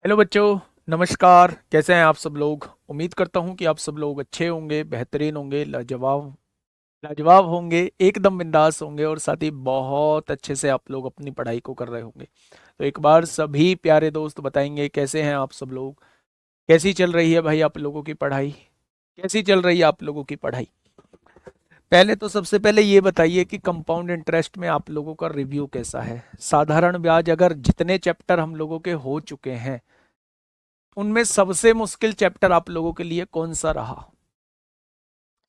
Hello बच्चों। नमस्कार। कैसे हैं आप सब लोग? उम्मीद करता हूं कि आप सब लोग अच्छे होंगे, बेहतरीन होंगे, लाजवाब लाजवाब होंगे, एकदम बिंदास होंगे और साथ ही बहुत अच्छे से आप लोग अपनी पढ़ाई को कर रहे होंगे। तो एक बार सभी प्यारे दोस्त बताएंगे कैसे हैं आप सब लोग? कैसी चल रही है भाई आप लोगों की पढ़ाई? कैसी चल रही है आप लोगों की पढ़ाई? पहले तो सबसे पहले ये बताइए कि कंपाउंड इंटरेस्ट में आप लोगों का रिव्यू कैसा है? साधारण ब्याज अगर जितने चैप्टर हम लोगों के हो चुके हैं उनमें सबसे मुश्किल चैप्टर आप लोगों के लिए कौन सा रहा?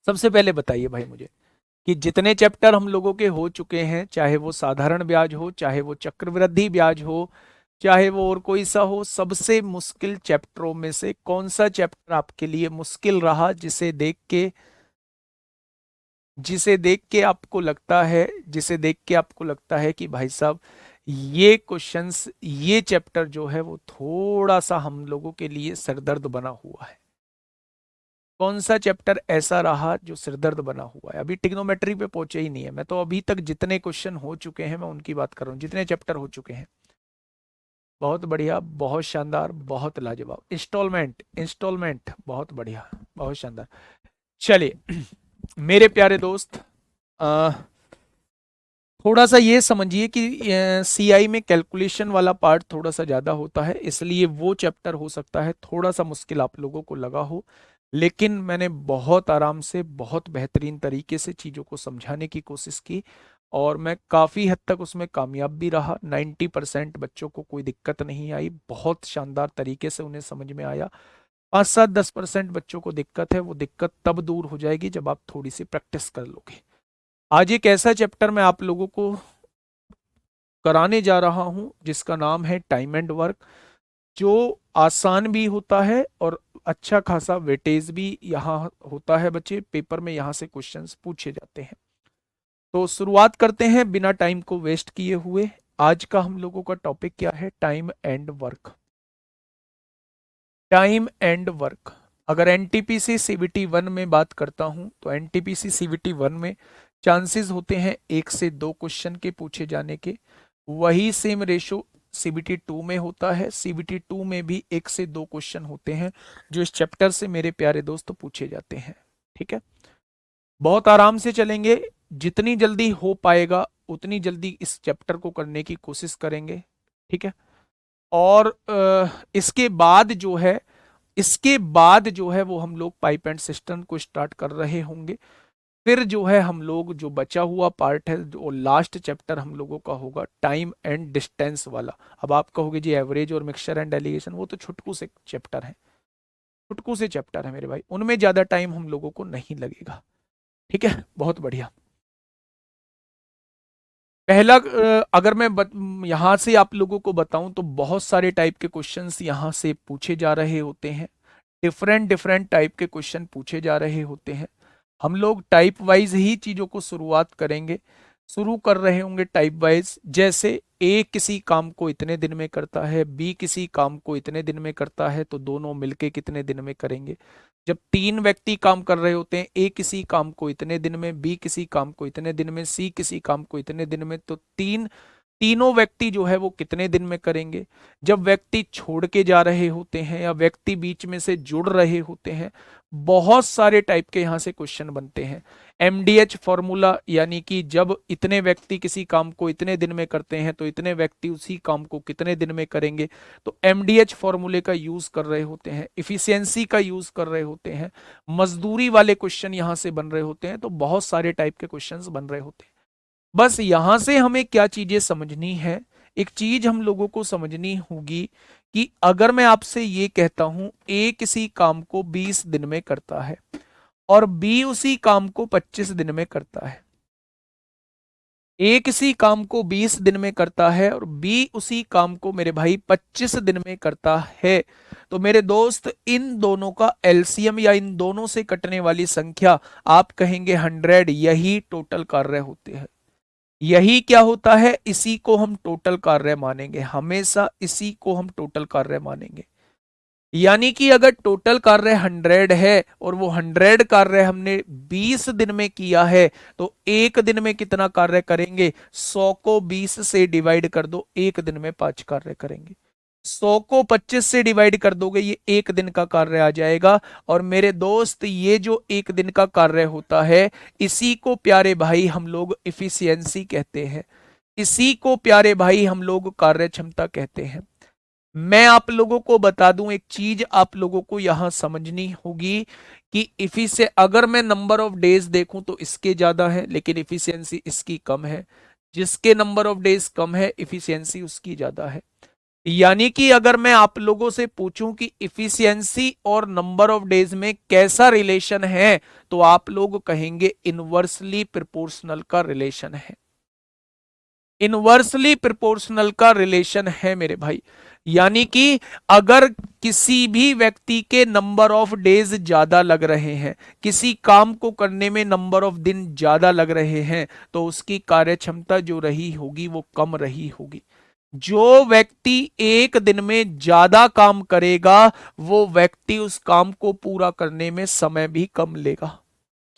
सबसे पहले बताइए भाई मुझे कि जितने चैप्टर हम लोगों के हो चुके हैं, चाहे वो साधारण ब्याज हो, चाहे वो चक्रवृद्धि ब्याज हो, चाहे वो और कोई सा हो, सबसे मुश्किल चैप्टरों में से कौन सा चैप्टर आपके लिए मुश्किल रहा जिसे देख के आपको लगता है कि भाई साहब ये क्वेश्चंस, ये चैप्टर जो है वो थोड़ा सा हम लोगों के लिए सरदर्द बना हुआ है? कौन सा चैप्टर ऐसा रहा जो सिरदर्द बना हुआ है? अभी ट्रिग्नोमेट्री पे पहुंचे ही नहीं है, मैं तो अभी तक जितने क्वेश्चन हो चुके हैं मैं उनकी बात कर रहा हूँ, जितने चैप्टर हो चुके हैं। बहुत बढ़िया, बहुत शानदार, बहुत लाजवाब। इंस्टॉलमेंट इंस्टॉलमेंट, बहुत बढ़िया, बहुत शानदार। चलिए मेरे प्यारे दोस्त, अ, थोड़ा सा ये समझिए कि सीआई में कैलकुलेशन वाला पार्ट थोड़ा सा ज़्यादा होता है, इसलिए वो चैप्टर हो सकता है थोड़ा सा मुश्किल आप लोगों को लगा हो। लेकिन मैंने बहुत आराम से, बहुत बेहतरीन तरीके से चीज़ों को समझाने की कोशिश की और मैं काफ़ी हद तक उसमें कामयाब भी रहा। 90% बच्चों को कोई दिक्कत नहीं आई, बहुत शानदार तरीके से उन्हें समझ में आया। 5-7-10% बच्चों को दिक्कत है, वो दिक्कत तब दूर हो जाएगी जब आप थोड़ी सी प्रैक्टिस कर लोगे। आज एक ऐसा चैप्टर मैं आप लोगों को कराने जा रहा हूं जिसका नाम है टाइम एंड वर्क, जो आसान भी होता है और अच्छा खासा वेटेज भी यहाँ होता है। बच्चे, पेपर में यहाँ से क्वेश्चंस पूछे जाते हैं। तो शुरुआत करते हैं बिना टाइम को वेस्ट किए हुए। आज का हम लोगों का टॉपिक क्या है? Time and work. Time and work. अगर एनटीपीसी सीबीटी वन में बात करता हूं तो एनटीपीसी सीबीटी वन में चांसेस होते हैं 1 से 2 क्वेश्चन के पूछे जाने के। वही सेम रेशो सीबीटी टू में होता है। सीबीटी टू में भी 1 से 2 क्वेश्चन होते हैं जो इस चैप्टर से मेरे प्यारे दोस्त पूछे जाते हैं। ठीक है, बहुत आराम से चलेंगे। जितनी जल्दी हो पाएगा उतनी जल्दी इस चैप्टर को करने की कोशिश करेंगे। ठीक है, और इसके बाद जो है वो हम लोग पाइप एंड सिस्टम को स्टार्ट कर रहे होंगे। फिर जो है हम लोग, जो बचा हुआ पार्ट है, जो लास्ट चैप्टर हम लोगों का होगा टाइम एंड डिस्टेंस वाला। अब आप कहोगे जी एवरेज और मिक्सचर एंड एलिगेशन, वो तो छुटकू से चैप्टर है, छुटकू से चैप्टर है मेरे भाई, उनमें ज्यादा टाइम हम लोगों को नहीं लगेगा। ठीक है, बहुत बढ़िया। पहला, अगर मैं यहाँ से आप लोगों को बताऊं तो बहुत सारे टाइप के क्वेश्चंस यहाँ से पूछे जा रहे होते हैं। डिफरेंट डिफरेंट टाइप के क्वेश्चन पूछे जा रहे होते हैं। हम लोग टाइप वाइज ही चीजों को शुरुआत करेंगे। शुरू कर रहे होंगे टाइप वाइज, जैसे ए किसी काम को इतने दिन में करता है, बी किसी काम को इतने दिन में करता है, तो दोनों मिलके कितने दिन में करेंगे। जब 3 व्यक्ति काम कर रहे होते हैं, ए किसी काम को इतने दिन में, बी किसी काम को इतने दिन में, सी किसी काम को इतने दिन में, तो तीनों व्यक्ति जो है वो कितने दिन में करेंगे। जब व्यक्ति छोड़ के जा रहे होते हैं या व्यक्ति बीच में से जुड़ रहे होते हैं, बहुत सारे टाइप के यहाँ से क्वेश्चन बनते हैं। एमडीएच फॉर्मूला, यानी कि जब इतने व्यक्ति किसी काम को इतने दिन में करते हैं तो इतने व्यक्ति उसी काम को कितने दिन में करेंगे, तो एमडीएच फॉर्मूले का यूज कर रहे होते हैं। इफिशियंसी का यूज कर रहे होते हैं। मजदूरी वाले क्वेश्चन यहाँ से बन रहे होते हैं। तो बहुत सारे टाइप के क्वेश्चन बन रहे होते हैं। बस यहां से हमें क्या चीजें समझनी है? एक चीज हम लोगों को समझनी होगी कि अगर मैं आपसे ये कहता हूं ए किसी काम को 20 दिन में करता है और बी उसी काम को 25 दिन में करता है। ए किसी काम को 20 दिन में करता है और बी उसी काम को मेरे भाई 25 दिन में करता है। तो मेरे दोस्त, इन दोनों का एलसीएम या इन दोनों से कटने वाली संख्या आप कहेंगे 100, यही टोटल कार्य होते हैं। यही क्या होता है, इसी को हम टोटल कार्य मानेंगे, हमेशा इसी को हम टोटल कार्य मानेंगे। यानी कि अगर टोटल कार्य 100 है और वो 100 कार्य हमने 20 दिन में किया है, तो एक दिन में कितना कार्य करेंगे? 100 को 20 से डिवाइड कर दो, एक दिन में 5 कार्य करेंगे। 100 को 25 से डिवाइड कर दोगे, ये एक दिन का कार्य आ जाएगा। और मेरे दोस्त, ये जो एक दिन का कार्य होता है, इसी को प्यारे भाई हम लोग इफिशियंसी कहते हैं, इसी को प्यारे भाई हम लोग कार्य क्षमता कहते हैं। मैं आप लोगों को बता दूं एक चीज, आप लोगों को यहां समझनी होगी कि इफिसे अगर मैं नंबर ऑफ डेज देखूं तो इसके ज्यादा है, लेकिन इफिशियंसी इसकी कम है। जिसके नंबर ऑफ डेज कम है, इफिशियंसी उसकी ज्यादा है। यानी कि अगर मैं आप लोगों से पूछूं कि इफिशियंसी और नंबर ऑफ डेज में कैसा रिलेशन है, तो आप लोग कहेंगे इनवर्सली प्रोपोर्शनल का रिलेशन है, इनवर्सली प्रोपोर्शनल का रिलेशन है मेरे भाई। यानी कि अगर किसी भी व्यक्ति के नंबर ऑफ डेज ज्यादा लग रहे हैं, किसी काम को करने में नंबर ऑफ दिन ज्यादा लग रहे हैं, तो उसकी कार्य क्षमता जो रही होगी वो कम रही होगी। जो व्यक्ति एक दिन में ज्यादा काम करेगा, वो व्यक्ति उस काम को पूरा करने में समय भी कम लेगा।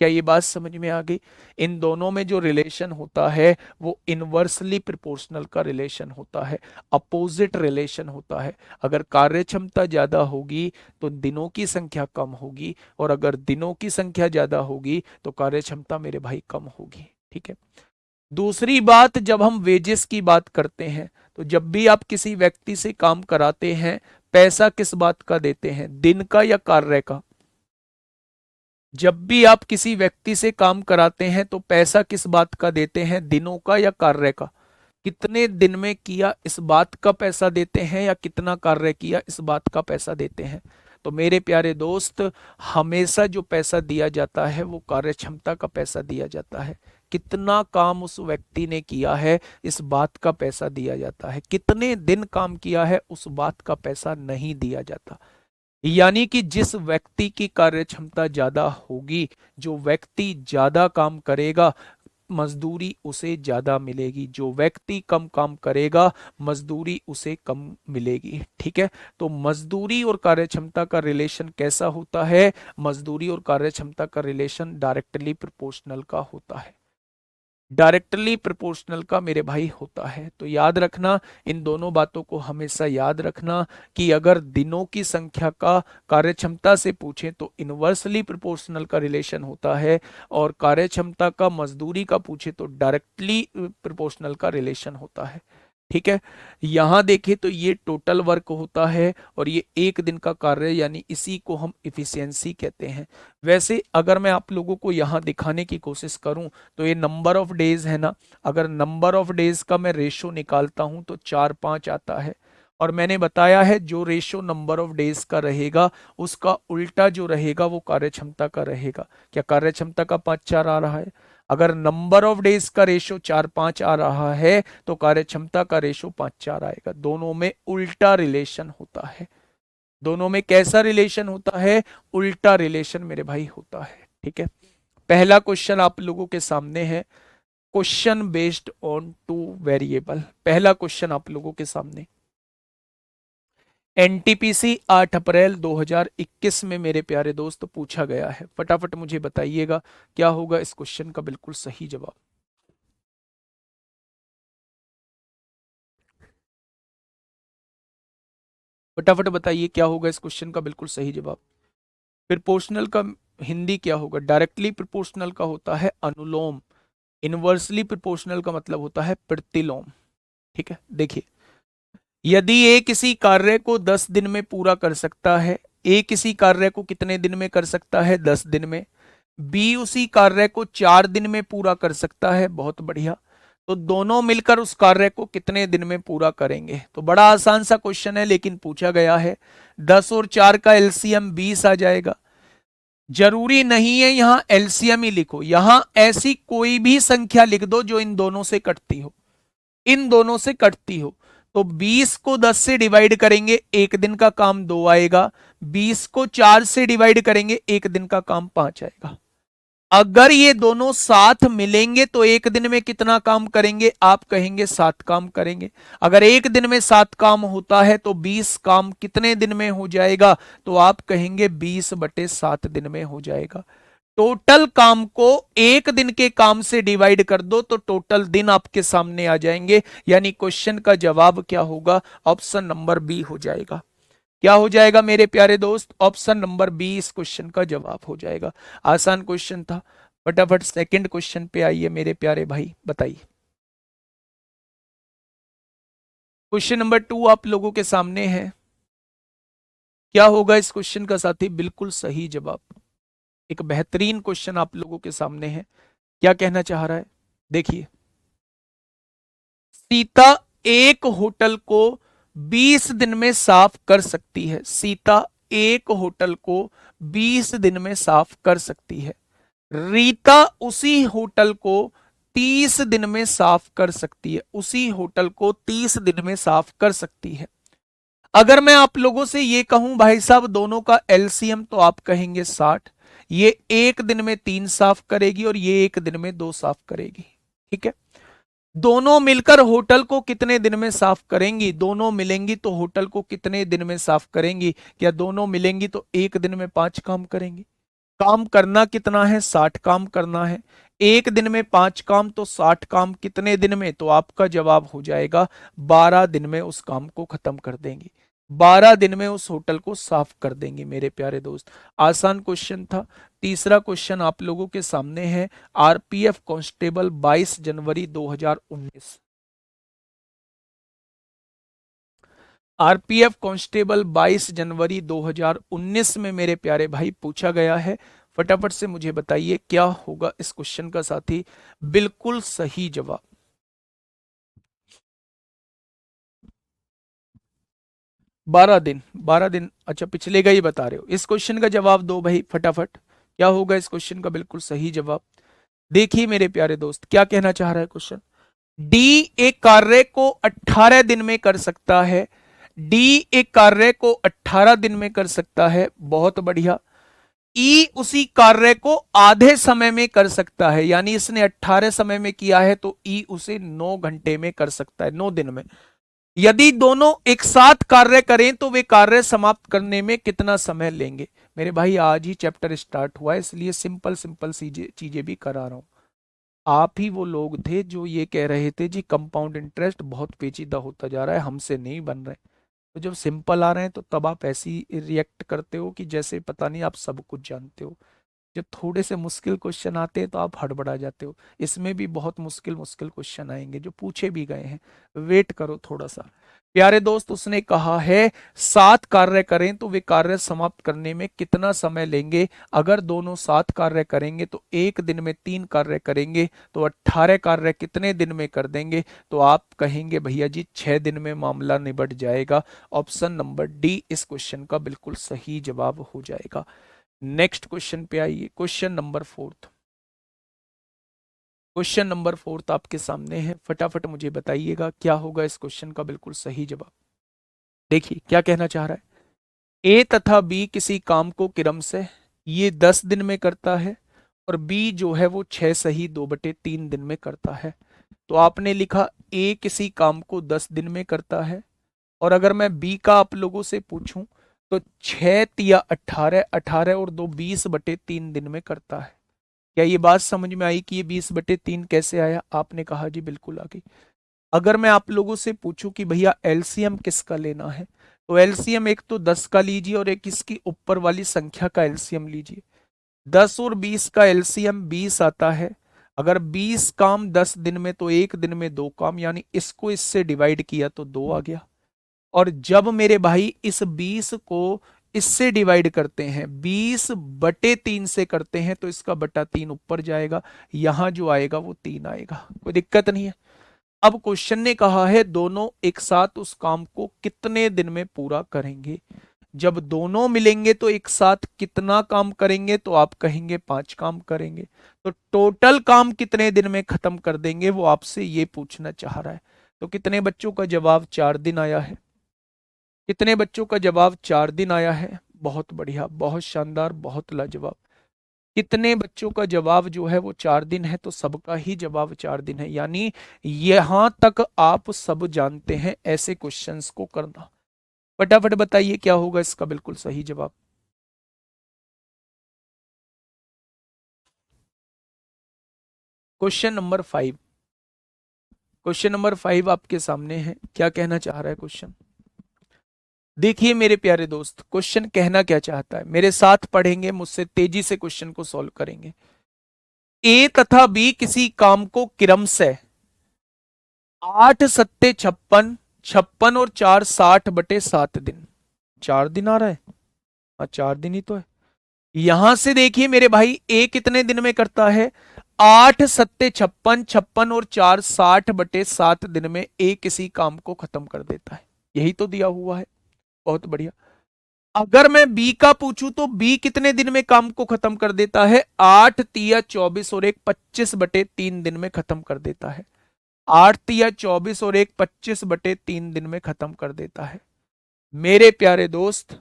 क्या ये बात समझ में आ गई? इन दोनों में जो रिलेशन होता है वो इनवर्सली प्रोपोर्शनल का रिलेशन होता है, अपोजिट रिलेशन होता है। अगर कार्य क्षमता ज्यादा होगी तो दिनों की संख्या कम होगी, और अगर दिनों की संख्या ज्यादा होगी तो कार्य क्षमता मेरे भाई कम होगी। ठीक है। दूसरी बात, जब हम वेजेस की बात करते हैं, तो जब भी आप किसी व्यक्ति से काम कराते हैं, पैसा किस बात का देते हैं, दिन का या कार्य का? जब भी आप किसी व्यक्ति से काम कराते हैं तो पैसा किस बात का देते हैं, दिनों का या कार्य का? कितने दिन में किया इस बात का पैसा देते हैं, या कितना कार्य किया इस बात का पैसा देते हैं? तो मेरे प्यारे दोस्त, हमेशा जो पैसा दिया जाता है वो कार्य क्षमता का पैसा दिया जाता है। कितना काम उस व्यक्ति ने किया है इस बात का पैसा दिया जाता है, कितने दिन काम किया है उस बात का पैसा नहीं दिया जाता। यानी कि जिस व्यक्ति की कार्य क्षमता ज्यादा होगी, जो व्यक्ति ज्यादा काम करेगा, मजदूरी उसे ज्यादा मिलेगी। जो व्यक्ति कम काम करेगा, मजदूरी उसे कम मिलेगी। ठीक है। तो मजदूरी और कार्य क्षमता का रिलेशन कैसा होता है? मजदूरी और कार्य क्षमता का रिलेशन डायरेक्टली प्रोपोर्शनल का होता है, डायरेक्टली प्रोपोर्शनल का मेरे भाई होता है। तो याद रखना, इन दोनों बातों को हमेशा याद रखना कि अगर दिनों की संख्या का कार्य क्षमता से पूछें तो इनवर्सली प्रोपोर्शनल का रिलेशन होता है, और कार्य क्षमता का मजदूरी का पूछे तो डायरेक्टली प्रोपोर्शनल का रिलेशन होता है। ठीक है। यहां देखें तो ये टोटल वर्क होता है, और ये एक दिन का कार्य, यानी इसी को हम इफिशियंसी कहते हैं। वैसे अगर मैं आप लोगों को यहां दिखाने की कोशिश करूं तो ये नंबर ऑफ डेज है ना, अगर नंबर ऑफ डेज का मैं रेशो निकालता हूं तो 4-5 आता है। और मैंने बताया है जो रेशो नंबर ऑफ डेज का रहेगा उसका उल्टा जो रहेगा वो कार्य क्षमता का रहेगा। क्या कार्य क्षमता का 5-4 आ रहा है? अगर नंबर ऑफ डेज का रेशो 4-5 आ रहा है तो कार्य क्षमता का रेशो 5-4 आएगा। दोनों में उल्टा रिलेशन होता है। दोनों में कैसा रिलेशन होता है? उल्टा रिलेशन मेरे भाई होता है। ठीक है। पहला क्वेश्चन आप लोगों के सामने है, क्वेश्चन बेस्ड ऑन 2 वेरिएबल। पहला क्वेश्चन आप लोगों के सामने, एनटीपीसी 8 अप्रैल 2021 में मेरे प्यारे दोस्त पूछा गया है। फटाफट मुझे बताइएगा क्या होगा इस क्वेश्चन का बिल्कुल सही जवाब। फटाफट बताइए क्या होगा इस क्वेश्चन का बिल्कुल सही जवाब। प्रोपोर्शनल का हिंदी क्या होगा? डायरेक्टली प्रोपोर्शनल का होता है अनुलोम, इनवर्सली प्रोपोर्शनल का मतलब होता है प्रतिलोम। ठीक है। देखिए, यदि ए किसी कार्य को 10 दिन में पूरा कर सकता है, ए किसी कार्य को कितने दिन में कर सकता है? 10 दिन में। बी उसी कार्य को 4 दिन में पूरा कर सकता है, बहुत बढ़िया। तो दोनों मिलकर उस कार्य को कितने दिन में पूरा करेंगे? तो बड़ा आसान सा क्वेश्चन है, लेकिन पूछा गया है। 10 और 4 का एलसीएम 20 आ जाएगा। जरूरी नहीं है यहां एलसीएम ही लिखो, यहां ऐसी कोई भी संख्या लिख दो जो इन दोनों से कटती हो, इन दोनों से कटती हो। तो 20 को 10 से डिवाइड करेंगे, एक दिन का काम 2 आएगा। 20 को 4 से डिवाइड करेंगे, एक दिन का काम 5 आएगा। अगर ये दोनों साथ मिलेंगे तो एक दिन में कितना काम करेंगे? आप कहेंगे 7 काम करेंगे। अगर एक दिन में 7 काम होता है तो 20 काम कितने दिन में हो जाएगा? तो आप कहेंगे 20/7 दिन में हो जाएगा। टोटल काम को एक दिन के काम से डिवाइड कर दो तो टोटल दिन आपके सामने आ जाएंगे, यानी क्वेश्चन का जवाब क्या होगा, ऑप्शन नंबर बी हो जाएगा। क्या हो जाएगा मेरे प्यारे दोस्त, ऑप्शन नंबर बी इस क्वेश्चन का जवाब हो जाएगा। आसान क्वेश्चन था। फटाफट सेकंड क्वेश्चन पे आइए मेरे प्यारे भाई, बताइए। क्वेश्चन नंबर 2 आप लोगों के सामने है। क्या होगा इस क्वेश्चन का साथी, बिल्कुल सही जवाब। एक बेहतरीन क्वेश्चन आप लोगों के सामने है। क्या कहना चाह रहा है, देखिए। सीता एक होटल को 20 दिन में साफ कर सकती है। सीता एक होटल को 20 दिन में साफ कर सकती है। रीता उसी होटल को 30 दिन में साफ कर सकती है। उसी होटल को 30 दिन में साफ कर सकती है। अगर मैं आप लोगों से ये कहूं भाई साहब दोनों का एलसीएम, तो आप कहेंगे 60। ये एक दिन में 3 साफ करेगी और ये एक दिन में 2 साफ करेगी। ठीक है। दोनों मिलकर होटल को कितने दिन में साफ करेंगी, दोनों मिलेंगी तो होटल को कितने दिन में साफ करेंगी, क्या दोनों मिलेंगी तो एक दिन में 5 काम करेंगी। काम करना कितना है, 60 काम करना है। एक दिन में 5 काम तो 60 काम कितने दिन में, तो आपका जवाब हो जाएगा 12 दिन में उस काम को खत्म कर देंगी। 12 दिन में उस होटल को साफ कर देंगे मेरे प्यारे दोस्त। आसान क्वेश्चन था। तीसरा क्वेश्चन आप लोगों के सामने है। आरपीएफ कांस्टेबल 22 जनवरी 2019। आरपीएफ कांस्टेबल 22 जनवरी 2019 में मेरे प्यारे भाई पूछा गया है। फटाफट से मुझे बताइए क्या होगा इस क्वेश्चन का साथी, बिल्कुल सही जवाब। 12 दिन, 12 दिन, अच्छा पिछले का ही बता रहे हो। इस क्वेश्चन का जवाब दो भाई फटाफट। क्या होगा इस क्वेश्चन का बिल्कुल सही जवाब। देखिए मेरे प्यारे दोस्त क्या कहना चाह रहा है क्वेश्चन। डी एक कार्य को 18 दिन में कर सकता है। डी एक कार्य को 18 दिन में कर सकता है, बहुत बढ़िया। ई उसी कार्य को आधे समय में कर सकता है, यानी इसने 18 समय में किया है तो ई उसे 9 घंटे में कर सकता है, 9 दिन में। यदि दोनों एक साथ कार्य करें तो वे कार्य समाप्त करने में कितना समय लेंगे। मेरे भाई आज ही चैप्टर स्टार्ट हुआ है, इसलिए सिंपल सिंपल चीजें भी करा रहा हूं। आप ही वो लोग थे जो ये कह रहे थे जी कंपाउंड इंटरेस्ट बहुत पेचीदा होता जा रहा है, हमसे नहीं बन रहे। तो जब सिंपल आ रहे हैं तो तब आप ऐसी रिएक्ट करते हो कि जैसे पता नहीं आप सब कुछ जानते हो। जब थोड़े से मुश्किल क्वेश्चन आते हैं तो आप हड़बड़ा जाते हो। इसमें भी बहुत मुश्किल मुश्किल क्वेश्चन आएंगे जो पूछे भी गए हैं, वेट करो थोड़ा सा। प्यारे दोस्त उसने कहा है 7 कार्य करें तो वे कार्य समाप्त करने में कितना समय लेंगे। अगर दोनों 7 कार्य करेंगे तो एक दिन में 3 कार्य करेंगे तो 18 कार्य कितने दिन में कर देंगे, तो आप कहेंगे भैया जी 6 दिन में मामला निबट जाएगा। ऑप्शन नंबर डी इस क्वेश्चन का बिल्कुल सही जवाब हो जाएगा। नेक्स्ट क्वेश्चन पे आइए, क्वेश्चन नंबर 4। क्वेश्चन नंबर 4 आपके सामने है। फटाफट मुझे बताइएगा क्या होगा इस क्वेश्चन का बिल्कुल सही जवाब। देखिए क्या कहना चाह रहा है। ए तथा बी किसी काम को क्रम से ये 10 दिन में करता है और बी जो है वो 6 सही 2/3 दिन में करता है। तो आपने लिखा ए किसी काम को 10 दिन में करता है, और अगर मैं बी का आप लोगों से पूछूं तो 6 × 18, 18 और 2 20/3 दिन में करता है। क्या ये बात समझ में आई कि ये 20/3 कैसे आया, आपने कहा जी बिल्कुल आ गई। अगर मैं आप लोगों से पूछूं कि भैया एलसीएम किसका लेना है, तो एलसीएम एक तो 10 का लीजिए और एक इसकी ऊपर वाली संख्या का एलसीएम लीजिए। 10 और 20 का एलसीएम 20 आता है। अगर 20 काम 10 दिन में तो एक दिन में 2 काम, यानी इसको इससे डिवाइड किया तो 2 आ गया। और जब मेरे भाई इस 20 को इससे डिवाइड करते हैं, 20/3 से करते हैं, तो इसका बटा 3 ऊपर जाएगा, यहां जो आएगा वो 3 आएगा, कोई दिक्कत नहीं है। अब क्वेश्चन ने कहा है दोनों एक साथ उस काम को कितने दिन में पूरा करेंगे। जब दोनों मिलेंगे तो एक साथ कितना काम करेंगे, तो आप कहेंगे 5 काम करेंगे। तो टोटल काम कितने दिन में खत्म कर देंगे वो आपसे ये पूछना चाह रहा है। तो कितने बच्चों का जवाब 4 दिन आया है, कितने बच्चों का जवाब 4 दिन आया है, बहुत बढ़िया, बहुत शानदार, बहुत लाजवाब। कितने बच्चों का जवाब जो है वो 4 दिन है, तो सबका ही जवाब 4 दिन है, यानी यहां तक आप सब जानते हैं ऐसे क्वेश्चंस को करना। फटाफट बताइए क्या होगा इसका बिल्कुल सही जवाब। क्वेश्चन नंबर 5, क्वेश्चन नंबर 5 आपके सामने है। क्या कहना चाह रहा है क्वेश्चन? देखिए मेरे प्यारे दोस्त, क्वेश्चन कहना क्या चाहता है, मेरे साथ पढ़ेंगे, मुझसे तेजी से क्वेश्चन को सॉल्व करेंगे। ए तथा बी किसी काम को क्रमशः 8 सत्ते 56, 56 और 4 60/7 दिन, 4 दिन आ रहा है। हाँ 4 दिन ही तो है। यहां से देखिए मेरे भाई, ए कितने दिन में करता है? 8 सत्ते 56, 56 और 4 60/7 दिन में ए किसी काम को खत्म कर देता है। यही तो दिया हुआ है। बहुत बढ़िया। अगर मैं बी का पूछूं तो बी कितने दिन में काम को खत्म कर देता है? 8 तिया 24 और एक 25/3 दिन में खत्म कर देता है। 8 तिया 24 और एक 25/3 दिन में खत्म कर देता है। मेरे प्यारे दोस्त,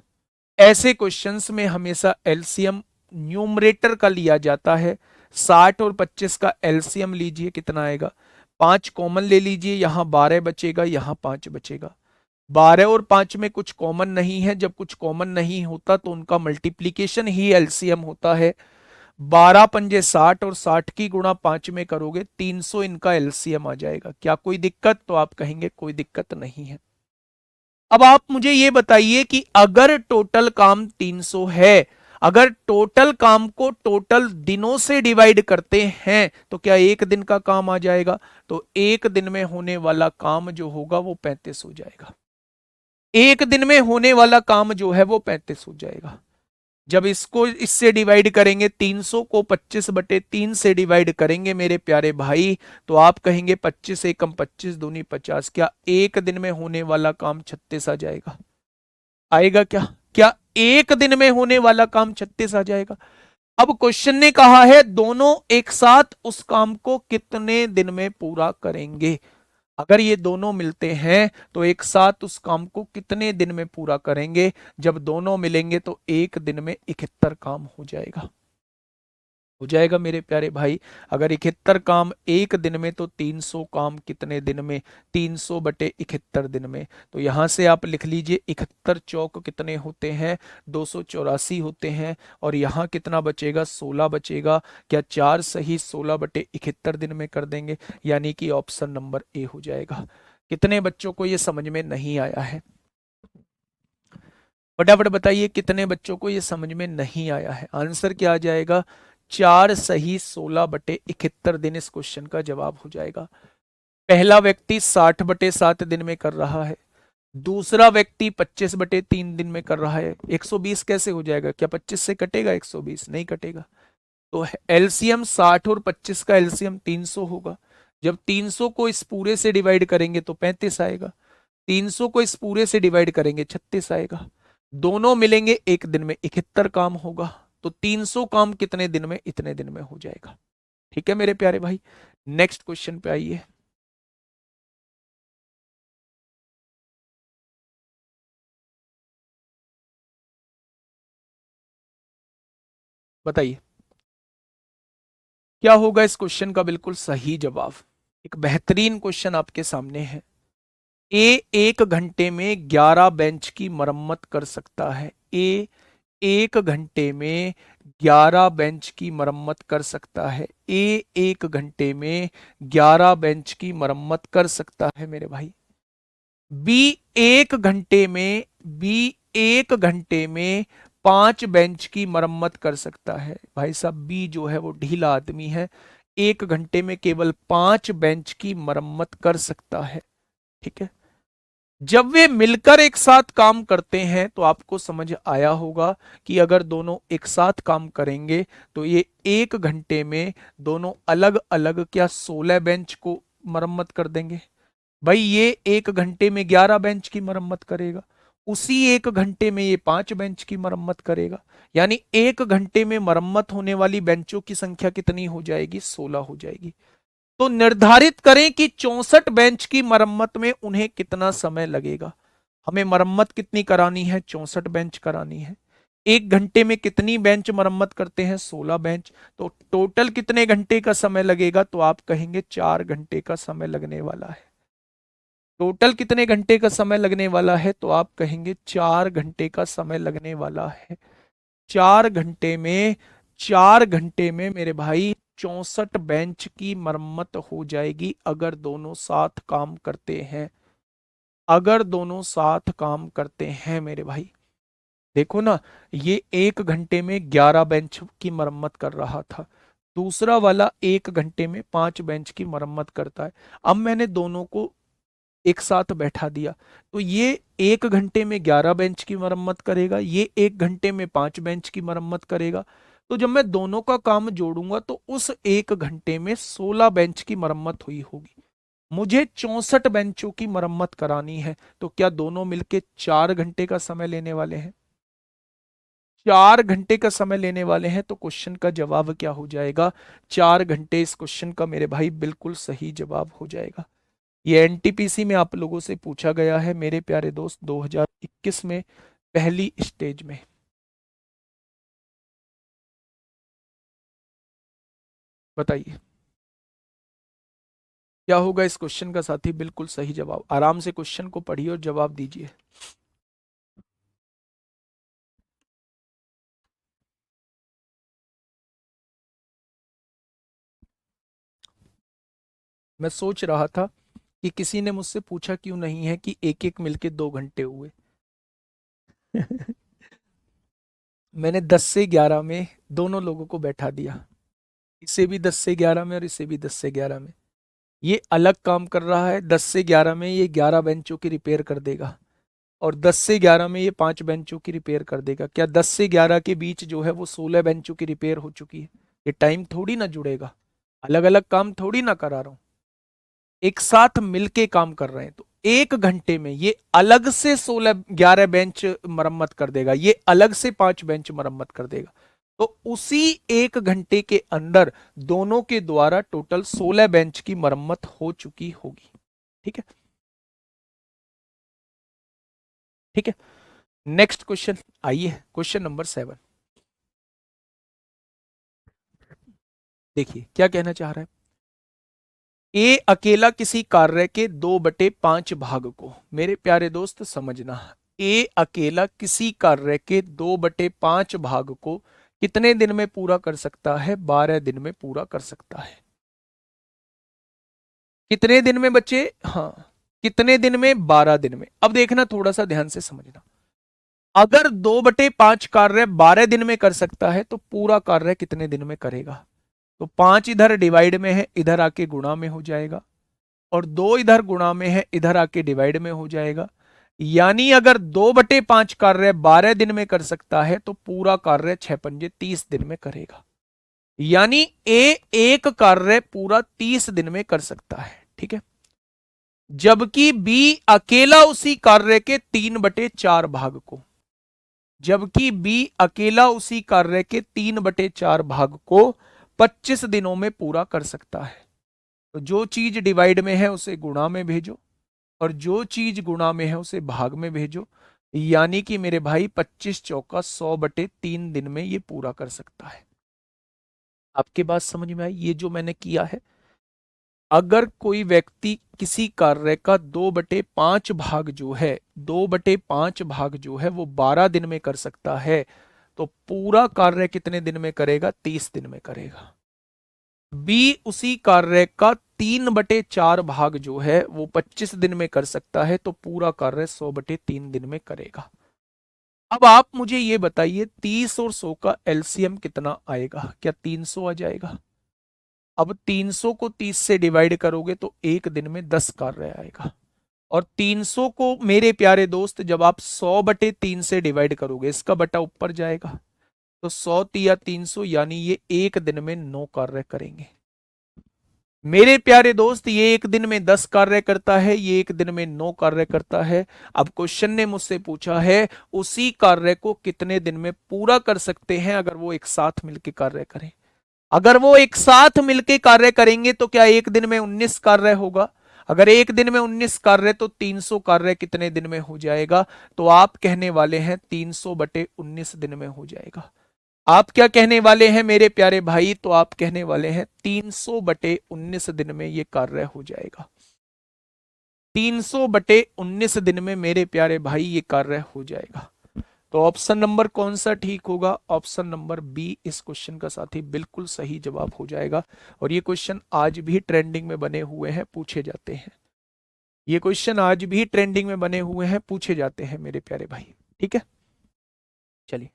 ऐसे क्वेश्चंस में हमेशा एलसीएम न्यूमरेटर का लिया जाता है। 60 और 25 का एलसीएम लीजिए, कितना आएगा? 5 कॉमन ले लीजिए, यहां 12 बचेगा, यहां 5 बचेगा। 12 और 5 में कुछ कॉमन नहीं है। जब कुछ कॉमन नहीं होता तो उनका मल्टीप्लीकेशन ही एलसीएम होता है। 12 पंजे 60 और 60 की गुणा 5 में करोगे 300, इनका एलसीएम आ जाएगा। क्या कोई दिक्कत? तो आप कहेंगे कोई दिक्कत नहीं है। अब आप मुझे ये बताइए कि अगर टोटल काम 300 है, अगर टोटल काम को टोटल दिनों से डिवाइड करते हैं तो क्या एक दिन का काम आ जाएगा? तो एक दिन में होने वाला काम जो होगा वो 35 हो जाएगा। एक दिन में होने वाला काम जो है वो 35 हो जाएगा। जब इसको इससे डिवाइड करेंगे, 300 को 25/3 से डिवाइड करेंगे मेरे प्यारे भाई, तो आप कहेंगे 25 एकम 25 दूनी 50। क्या एक दिन में होने वाला काम 36 आ जाएगा? आएगा क्या? क्या एक दिन में होने वाला काम 36 आ जाएगा? अब क्वेश्चन ने कहा है दोनों एक साथ उस काम को कितने दिन में पूरा करेंगे। अगर ये दोनों मिलते हैं तो एक साथ उस काम को कितने दिन में पूरा करेंगे? जब दोनों मिलेंगे तो एक दिन में 71 काम हो जाएगा। हो जाएगा मेरे प्यारे भाई। अगर 71 काम एक दिन में तो 300 काम कितने दिन में? 300/71 दिन में। तो यहां से आप लिख लीजिए 71 चौक कितने होते हैं? 284 होते हैं। और यहां कितना बचेगा? 16 बचेगा। क्या 4 सही 16/71 दिन में कर देंगे? यानी कि ऑप्शन नंबर ए हो जाएगा। कितने बच्चों को ये समझ में नहीं आया है? फटाफट बताइए, कितने बच्चों को ये समझ में नहीं आया है? आंसर क्या आ जाएगा? 4 सही 16/71 दिन इस क्वेश्चन का जवाब हो जाएगा। पहला व्यक्ति 60/7 दिन में कर रहा है, दूसरा व्यक्ति 25/3 दिन में कर रहा है। 120 कैसे हो जाएगा? क्या 25 से कटेगा? 120 नहीं कटेगा। तो एलसीएम 60 और 25 का एलसीएम 300 होगा। जब 300 को इस पूरे से डिवाइड करेंगे तो 35 आएगा। 300 को इस पूरे से डिवाइड करेंगे 36 आएगा। दोनों मिलेंगे एक दिन में 71 काम होगा। तो 300 काम कितने दिन में? इतने दिन में हो जाएगा। ठीक है मेरे प्यारे भाई, नेक्स्ट क्वेश्चन पे आइए। बताइए क्या होगा इस क्वेश्चन का बिल्कुल सही जवाब। एक बेहतरीन क्वेश्चन आपके सामने है। ए 1 घंटे में 11 बेंच की मरम्मत कर सकता है। ए 1 घंटे में 11 बेंच की मरम्मत कर सकता है। ए 1 घंटे में 11 बेंच की मरम्मत कर सकता है मेरे भाई। बी एक घंटे में बी 1 घंटे में 5 बेंच की मरम्मत कर सकता है। भाई साहब बी जो है वो ढीला आदमी है, 1 घंटे में केवल 5 बेंच की मरम्मत कर सकता है। ठीक है। जब वे मिलकर एक साथ काम करते हैं तो आपको समझ आया होगा कि अगर दोनों एक साथ काम करेंगे तो ये 1 घंटे में दोनों अलग अलग क्या 16 बेंच को मरम्मत कर देंगे। भाई ये 1 घंटे में 11 बेंच की मरम्मत करेगा, उसी 1 घंटे में ये 5 बेंच की मरम्मत करेगा। यानी 1 घंटे में मरम्मत होने वाली बेंचों की संख्या कितनी हो जाएगी? 16 हो जाएगी। तो निर्धारित करें कि 64 बेंच की मरम्मत में उन्हें कितना समय लगेगा। हमें मरम्मत कितनी करानी है? 64 बेंच करानी है। 1 घंटे में कितनी बेंच मरम्मत करते हैं? 16 बेंच। तो टोटल कितने घंटे का समय लगेगा? तो आप कहेंगे 4 घंटे का समय लगने वाला है। टोटल कितने घंटे का समय लगने वाला है? तो आप कहेंगे 4 घंटे का समय लगने वाला है। 4 घंटे में 4 घंटे में मेरे भाई 64 बेंच की मरम्मत हो जाएगी अगर दोनों साथ काम करते हैं। अगर दोनों साथ काम करते हैं मेरे भाई, देखो ना, ये 1 घंटे में 11 बेंच की मरम्मत कर रहा था, दूसरा वाला 1 घंटे में 5 बेंच की मरम्मत करता है। अब मैंने दोनों को एक साथ बैठा दिया, तो ये 1 घंटे में 11 बेंच की मरम्मत करेगा, ये 1 घंटे में 5 बेंच की मरम्मत करेगा। तो जब मैं दोनों का काम जोड़ूंगा तो उस 1 घंटे में 16 बेंच की मरम्मत हुई होगी। मुझे 64 बेंचों की मरम्मत करानी है, तो क्या दोनों मिलके 4 घंटे का समय लेने वाले हैं? 4 घंटे का समय लेने वाले हैं, तो क्वेश्चन का जवाब क्या हो जाएगा? 4 घंटे इस क्वेश्चन का मेरे भाई बिल्कुल सही जवाब हो जाएगा। ये एनटीपीसी में आप लोगों से पूछा गया है मेरे प्यारे दोस्त, 2021 में पहली स्टेज में। बताइए क्या होगा इस क्वेश्चन का साथी? बिल्कुल सही जवाब। आराम से क्वेश्चन को पढ़िए और जवाब दीजिए। मैं सोच रहा था कि किसी ने मुझसे पूछा क्यों नहीं है कि एक एक मिलके 2 घंटे हुए। मैंने 10 से 11 में दोनों लोगों को बैठा दिया, इसे भी 10 से 11 में और इसे भी 10 से 11 में। ये अलग काम कर रहा है, 10 से 11 में ये 11 बेंचों की रिपेयर कर देगा, और 10 से 11 में ये 5 बेंचों की रिपेयर कर देगा। क्या 10 से 11 के बीच जो है वो 16 बेंचों की रिपेयर हो चुकी है? ये टाइम थोड़ी ना जुड़ेगा, अलग अलग काम थोड़ी ना करा रहा हूं, एक साथ मिलके काम कर रहे हैं। तो 1 घंटे में ये अलग से 11 बेंच मरम्मत कर देगा, ये अलग से 5 बेंच मरम्मत कर देगा। तो उसी 1 घंटे के अंदर दोनों के द्वारा टोटल 16 बेंच की मरम्मत हो चुकी होगी। ठीक है, ठीक है। नेक्स्ट क्वेश्चन, आइए क्वेश्चन नंबर 7। देखिए क्या कहना चाह रहा है। ए अकेला किसी कार्य के 2/5 भाग को, मेरे प्यारे दोस्त समझना, ए अकेला किसी कार्य के 2/5 भाग को कितने दिन में पूरा कर सकता है? 12 दिन में पूरा कर सकता है। कितने दिन में बच्चे? हाँ, कितने दिन में? 12 दिन में। अब देखना, थोड़ा सा ध्यान से समझना, अगर 2/5 कार्य 12 दिन में कर सकता है तो पूरा कार्य कितने दिन में करेगा? तो 5 इधर डिवाइड में है, इधर आके गुणा में हो जाएगा, और 2 इधर गुणा में है, इधर आके डिवाइड में हो जाएगा। यानी अगर 2/5 कार्य 12 दिन में कर सकता है तो पूरा कार्य 6 पंजे 30 दिन में करेगा। यानी ए एक कार्य पूरा 30 दिन में कर सकता है। ठीक है, जबकि बी अकेला उसी कार्य के 3/4 भाग को, जबकि बी अकेला उसी कार्य के 3/4 भाग को 25 दिनों में पूरा कर सकता है। तो जो चीज डिवाइड में है उसे गुणा में भेजो, और जो चीज गुणा में है उसे भाग में भेजो। यानी कि मेरे भाई 25 चौका 100/3 दिन में ये पूरा कर सकता है। आपके बात समझ में आई? ये जो मैंने किया है, अगर कोई व्यक्ति किसी कार्य का 2/5 भाग जो है, 2/5 भाग जो है वो 12 दिन में कर सकता है, तो पूरा कार्य कितने दिन में करेगा? 30 दिन में करेगा। बी उसी कार्य का 3/4 भाग जो है वो 25 दिन में कर सकता है, तो पूरा कार्य 100/3 दिन में करेगा। अब आप मुझे ये बताइए, 30 और 100 का एलसीएम कितना आएगा? क्या 300 आ जाएगा? अब 300 को 30 से डिवाइड करोगे तो एक दिन में 10 कार्य आएगा, और 300 को मेरे प्यारे दोस्त जब आप 100/3 से डिवाइड करोगे, इसका बटा ऊपर जाएगा, तो 100 तिया 300, यानी ये एक दिन में 9 कार्य करेंगे। मेरे प्यारे दोस्त, ये एक दिन में 10 कार्य करता है, ये एक दिन में 9 कार्य करता है। अब क्वेश्चन ने मुझसे पूछा है उसी कार्य को कितने दिन में पूरा कर सकते हैं अगर वो एक साथ मिलकर कार्य करें। अगर वो एक साथ मिलकर कार्य करेंगे तो क्या एक दिन में 19 कार्य होगा? अगर एक दिन में 19 कार्य तो 300 कार्य कितने दिन में हो जाएगा? तो आप कहने वाले हैं 300/19 दिन में हो जाएगा। आप क्या कहने वाले हैं मेरे प्यारे भाई? तो आप कहने वाले हैं 300/19 दिन में ये कार्य हो जाएगा। 300/19 दिन में मेरे प्यारे भाई ये कार्य हो जाएगा। तो ऑप्शन नंबर कौन सा ठीक होगा? ऑप्शन नंबर बी इस क्वेश्चन का साथी बिल्कुल सही जवाब हो जाएगा। और ये क्वेश्चन आज भी ट्रेंडिंग में बने हुए हैं, पूछे जाते हैं। ये क्वेश्चन आज भी ट्रेंडिंग में बने हुए हैं, पूछे जाते हैं मेरे प्यारे भाई। ठीक है, चलिए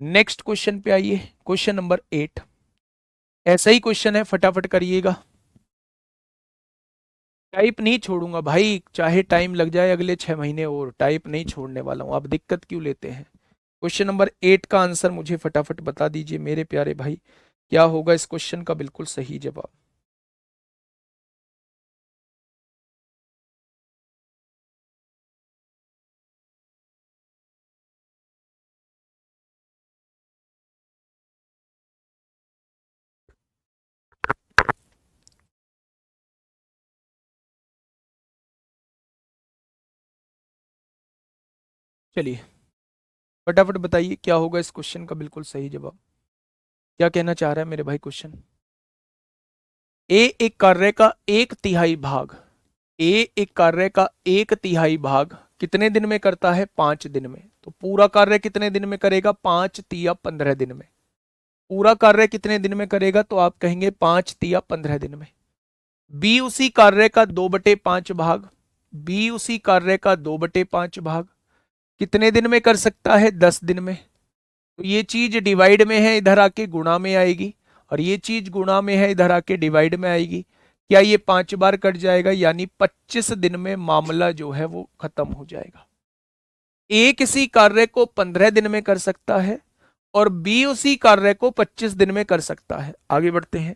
नेक्स्ट क्वेश्चन पे आइए। क्वेश्चन नंबर 8 ऐसा ही क्वेश्चन है, फटाफट करिएगा। टाइप नहीं छोड़ूंगा भाई, चाहे टाइम लग जाए अगले 6 महीने, और टाइप नहीं छोड़ने वाला हूं। आप दिक्कत क्यों लेते हैं? क्वेश्चन नंबर 8 का आंसर मुझे फटाफट बता दीजिए मेरे प्यारे भाई, क्या होगा इस क्वेश्चन का बिल्कुल सही जवाब? चलिए फटाफट बताइए क्या होगा इस क्वेश्चन का बिल्कुल सही जवाब। क्या कहना चाह रहा है मेरे भाई क्वेश्चन? ए एक कार्य का एक तिहाई भाग, ए एक कार्य का एक तिहाई भाग कितने दिन में करता है? 5 दिन में। तो पूरा कार्य कितने दिन में करेगा? 5 तिया 15 दिन में। पूरा कार्य कितने दिन में करेगा? तो आप कहेंगे 5 तिया 15 दिन में। बी उसी कार्य का 2/5 भाग, बी उसी कार्य का 2/5 भाग कितने दिन में कर सकता है? 10 दिन में। तो ये चीज डिवाइड में है, इधर आके गुणा में आएगी, और ये चीज गुणा में है, इधर आके डिवाइड में आएगी। क्या ये 5 बार कट जाएगा? यानी 25 दिन में मामला जो है वो खत्म हो जाएगा। ए किसी कार्य को 15 दिन में कर सकता है, और बी उसी कार्य को 25 दिन में कर सकता है। आगे बढ़ते हैं।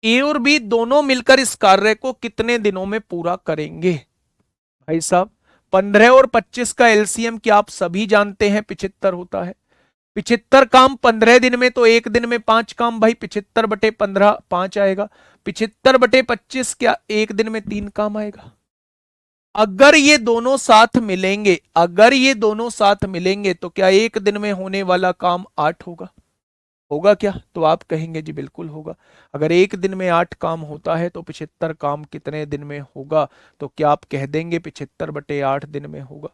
ए और बी दोनों मिलकर इस कार्य को कितने दिनों में पूरा करेंगे? भाई साहब 15 और 25 का एलसीएम क्या आप सभी जानते हैं? 75 होता है। 75 काम 15 दिन में, तो एक दिन में 5 काम भाई, 75/15 5 आएगा। 75/25 क्या एक दिन में 3 काम आएगा? अगर ये दोनों साथ मिलेंगे, अगर ये दोनों साथ मिलेंगे तो क्या एक दिन में होने वाला काम 8 होगा? होगा क्या? तो आप कहेंगे जी बिल्कुल होगा। अगर एक दिन में 8 काम होता है तो 75 काम कितने दिन में होगा? तो क्या आप कह देंगे 75/8 दिन में होगा?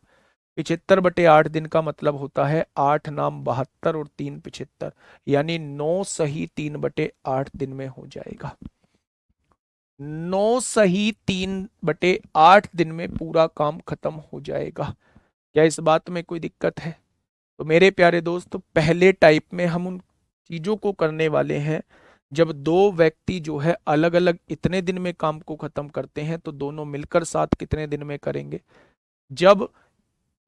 75/8 दिन का मतलब होता है 8 नाम 72 और 3 75, यानी 9 सही 3/8 दिन में हो जाएगा। 9 सही 3/8 दिन में पूरा काम खत्म हो जाएगा। क्या इस बात में कोई दिक्कत है? तो मेरे प्यारे दोस्त पहले टाइप में हम उन चीजों को करने वाले हैं जब दो व्यक्ति जो है अलग अलग इतने दिन में काम को खत्म करते हैं, तो दोनों मिलकर साथ कितने दिन में करेंगे? जब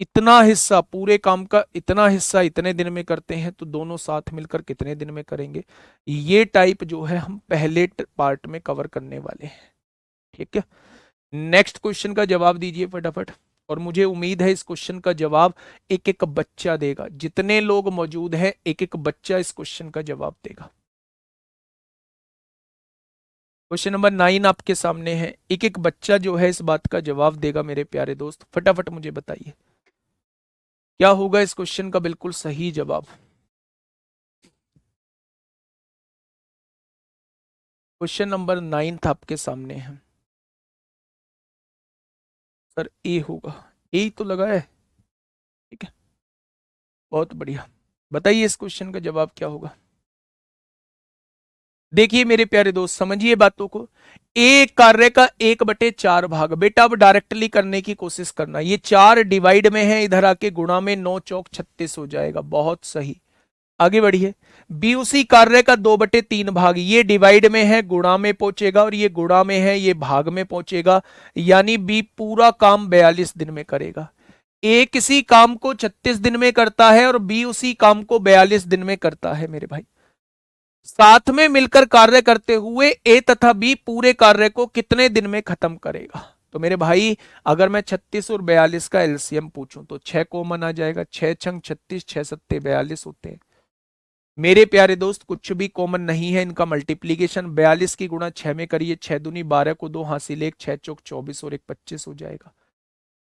इतना हिस्सा पूरे काम का इतना हिस्सा इतने दिन में करते हैं, तो दोनों साथ मिलकर कितने दिन में करेंगे? ये टाइप जो है हम पहले पार्ट में कवर करने वाले हैं। ठीक है, नेक्स्ट क्वेश्चन का जवाब दीजिए फटाफट। और मुझे उम्मीद है इस क्वेश्चन का जवाब एक एक बच्चा देगा। जितने लोग मौजूद हैं एक एक बच्चा इस क्वेश्चन का जवाब देगा। क्वेश्चन नंबर 9 आपके सामने है, एक एक बच्चा जो है इस बात का जवाब देगा मेरे प्यारे दोस्त। फटाफट मुझे बताइए क्या होगा इस क्वेश्चन का बिल्कुल सही जवाब। क्वेश्चन नंबर 9 आपके सामने है। सर ए होगा, ए ही तो लगा है। ठीक है, बहुत बढ़िया। बताइए इस क्वेश्चन का जवाब क्या होगा। देखिए मेरे प्यारे दोस्त समझिए बातों को। एक कार्य का 1/4 भाग, बेटा अब डायरेक्टली करने की कोशिश करना। ये 4 डिवाइड में है, इधर आके गुणा में 9 चौक 36 हो जाएगा। बहुत सही, आगे बढ़िए। बी उसी कार्य का 2/3 भाग, ये डिवाइड में है, गुणा में पहुंचेगा, और ये गुणा में है, ये भाग में पहुंचेगा। यानी बी पूरा काम 42 दिन में करेगा। ए किसी काम को 36 दिन में करता है, और बी उसी काम को 42 दिन में करता है मेरे भाई। साथ में मिलकर कार्य करते हुए ए तथा बी पूरे कार्य को कितने दिन में खत्म करेगा? तो मेरे भाई अगर मैं 36 और 42 का एलसीएम पूछूं तो 6 कॉमन आ जाएगा। 6 छंग 36, 6 सत्ते 42 होते हैं। मेरे प्यारे दोस्त कुछ भी कॉमन नहीं है, इनका मल्टीप्लीकेशन 42 की गुणा 6 में करिए। 6 दूनी 12 को 2 हासिल 1, 6 चौक 24 और 1 25 हो जाएगा।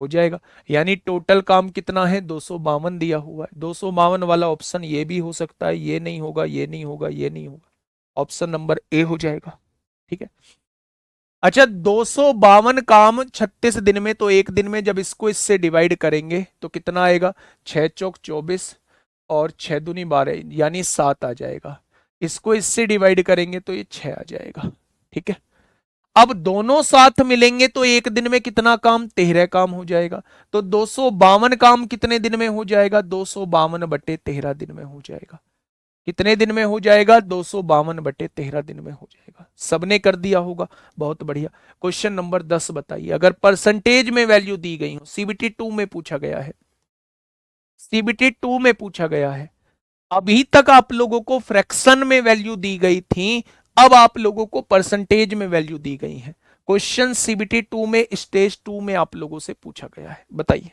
हो जाएगा, यानी टोटल काम कितना है? 252 दिया हुआ है। 252 वाला ऑप्शन ये भी हो सकता है, ये नहीं होगा, ये नहीं होगा, ये नहीं होगा। ऑप्शन नंबर ए हो जाएगा। ठीक है, अच्छा, 252 काम 36 दिन में, तो एक दिन में जब इसको इससे डिवाइड करेंगे तो कितना आएगा? 6 चौक 24 और 6 दूनी 12, यानी 7 आ जाएगा। इसको इससे डिवाइड करेंगे तो ये 6 आ जाएगा। ठीक है, अब दोनों साथ मिलेंगे तो एक दिन में कितना काम? 13 काम हो जाएगा। तो 252 काम कितने दिन में हो जाएगा? 252/13 दिन में हो जाएगा। कितने दिन में हो जाएगा? 252/13 दिन में हो जाएगा। सबने कर दिया होगा, बहुत बढ़िया। क्वेश्चन नंबर 10 बताइए, अगर परसेंटेज में वैल्यू दी गई हो, सीबीटी 2 में पूछा गया है, सीबीटी 2 में पूछा गया है। अभी तक आप लोगों को फ्रैक्शन में वैल्यू दी गई थी, अब आप लोगों को परसेंटेज में वैल्यू दी गई है। क्वेश्चन सीबीटी 2 में स्टेज 2 में आप लोगों से पूछा गया है, बताइए।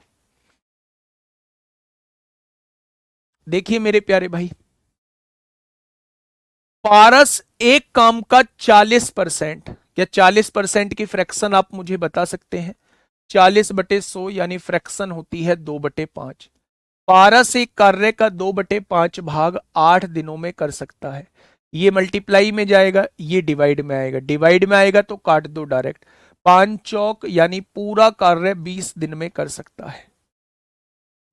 देखिए मेरे प्यारे भाई, पारस एक काम का 40%, या 40% की फ्रैक्शन आप मुझे बता सकते हैं? 40/100 यानी फ्रैक्शन होती है 2/5। पारस एक कार्य का 2/5 भाग 8 दिनों में कर सकता है। ये मल्टीप्लाई में जाएगा, ये डिवाइड में आएगा, डिवाइड में आएगा तो काट दो डायरेक्ट। 5 चौक यानी पूरा कार्य 20 दिन में कर सकता है।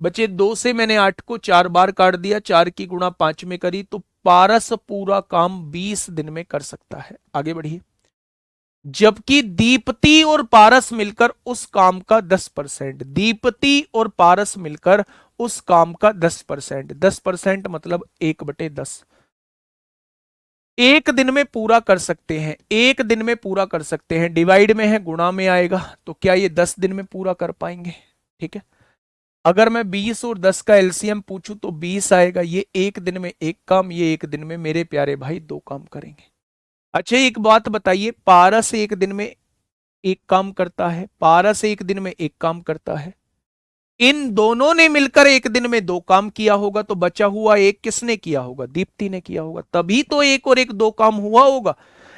बचे 2 से मैंने 8 को 4 बार काट दिया, 4 की गुणा 5 में करी, तो पारस पूरा काम 20 दिन में कर सकता है। आगे बढ़िए। जबकि दीप्ति और पारस मिलकर उस काम का 10%, दीप्ति और पारस मिलकर उस काम का 10%, 10% मतलब 1/10, एक दिन में पूरा कर सकते हैं, एक दिन में पूरा कर सकते हैं। डिवाइड में है, गुणा में आएगा, तो क्या ये 10 दिन में पूरा कर पाएंगे? ठीक है, अगर मैं 20 और 10 का एलसीएम पूछूं तो 20 आएगा। ये एक दिन में एक काम, ये एक दिन में मेरे प्यारे भाई 2 काम करेंगे। अच्छा, एक बात बताइए, पारस एक दिन में एक काम करता है, पारस एक दिन में एक काम करता है, इन दोनों ने मिलकर एक दिन में 2 काम किया होगा, तो बचा हुआ एक किसने किया होगा? दीप्ति ने किया होगा, तभी तो एक और एक 2 काम हुआ होगा।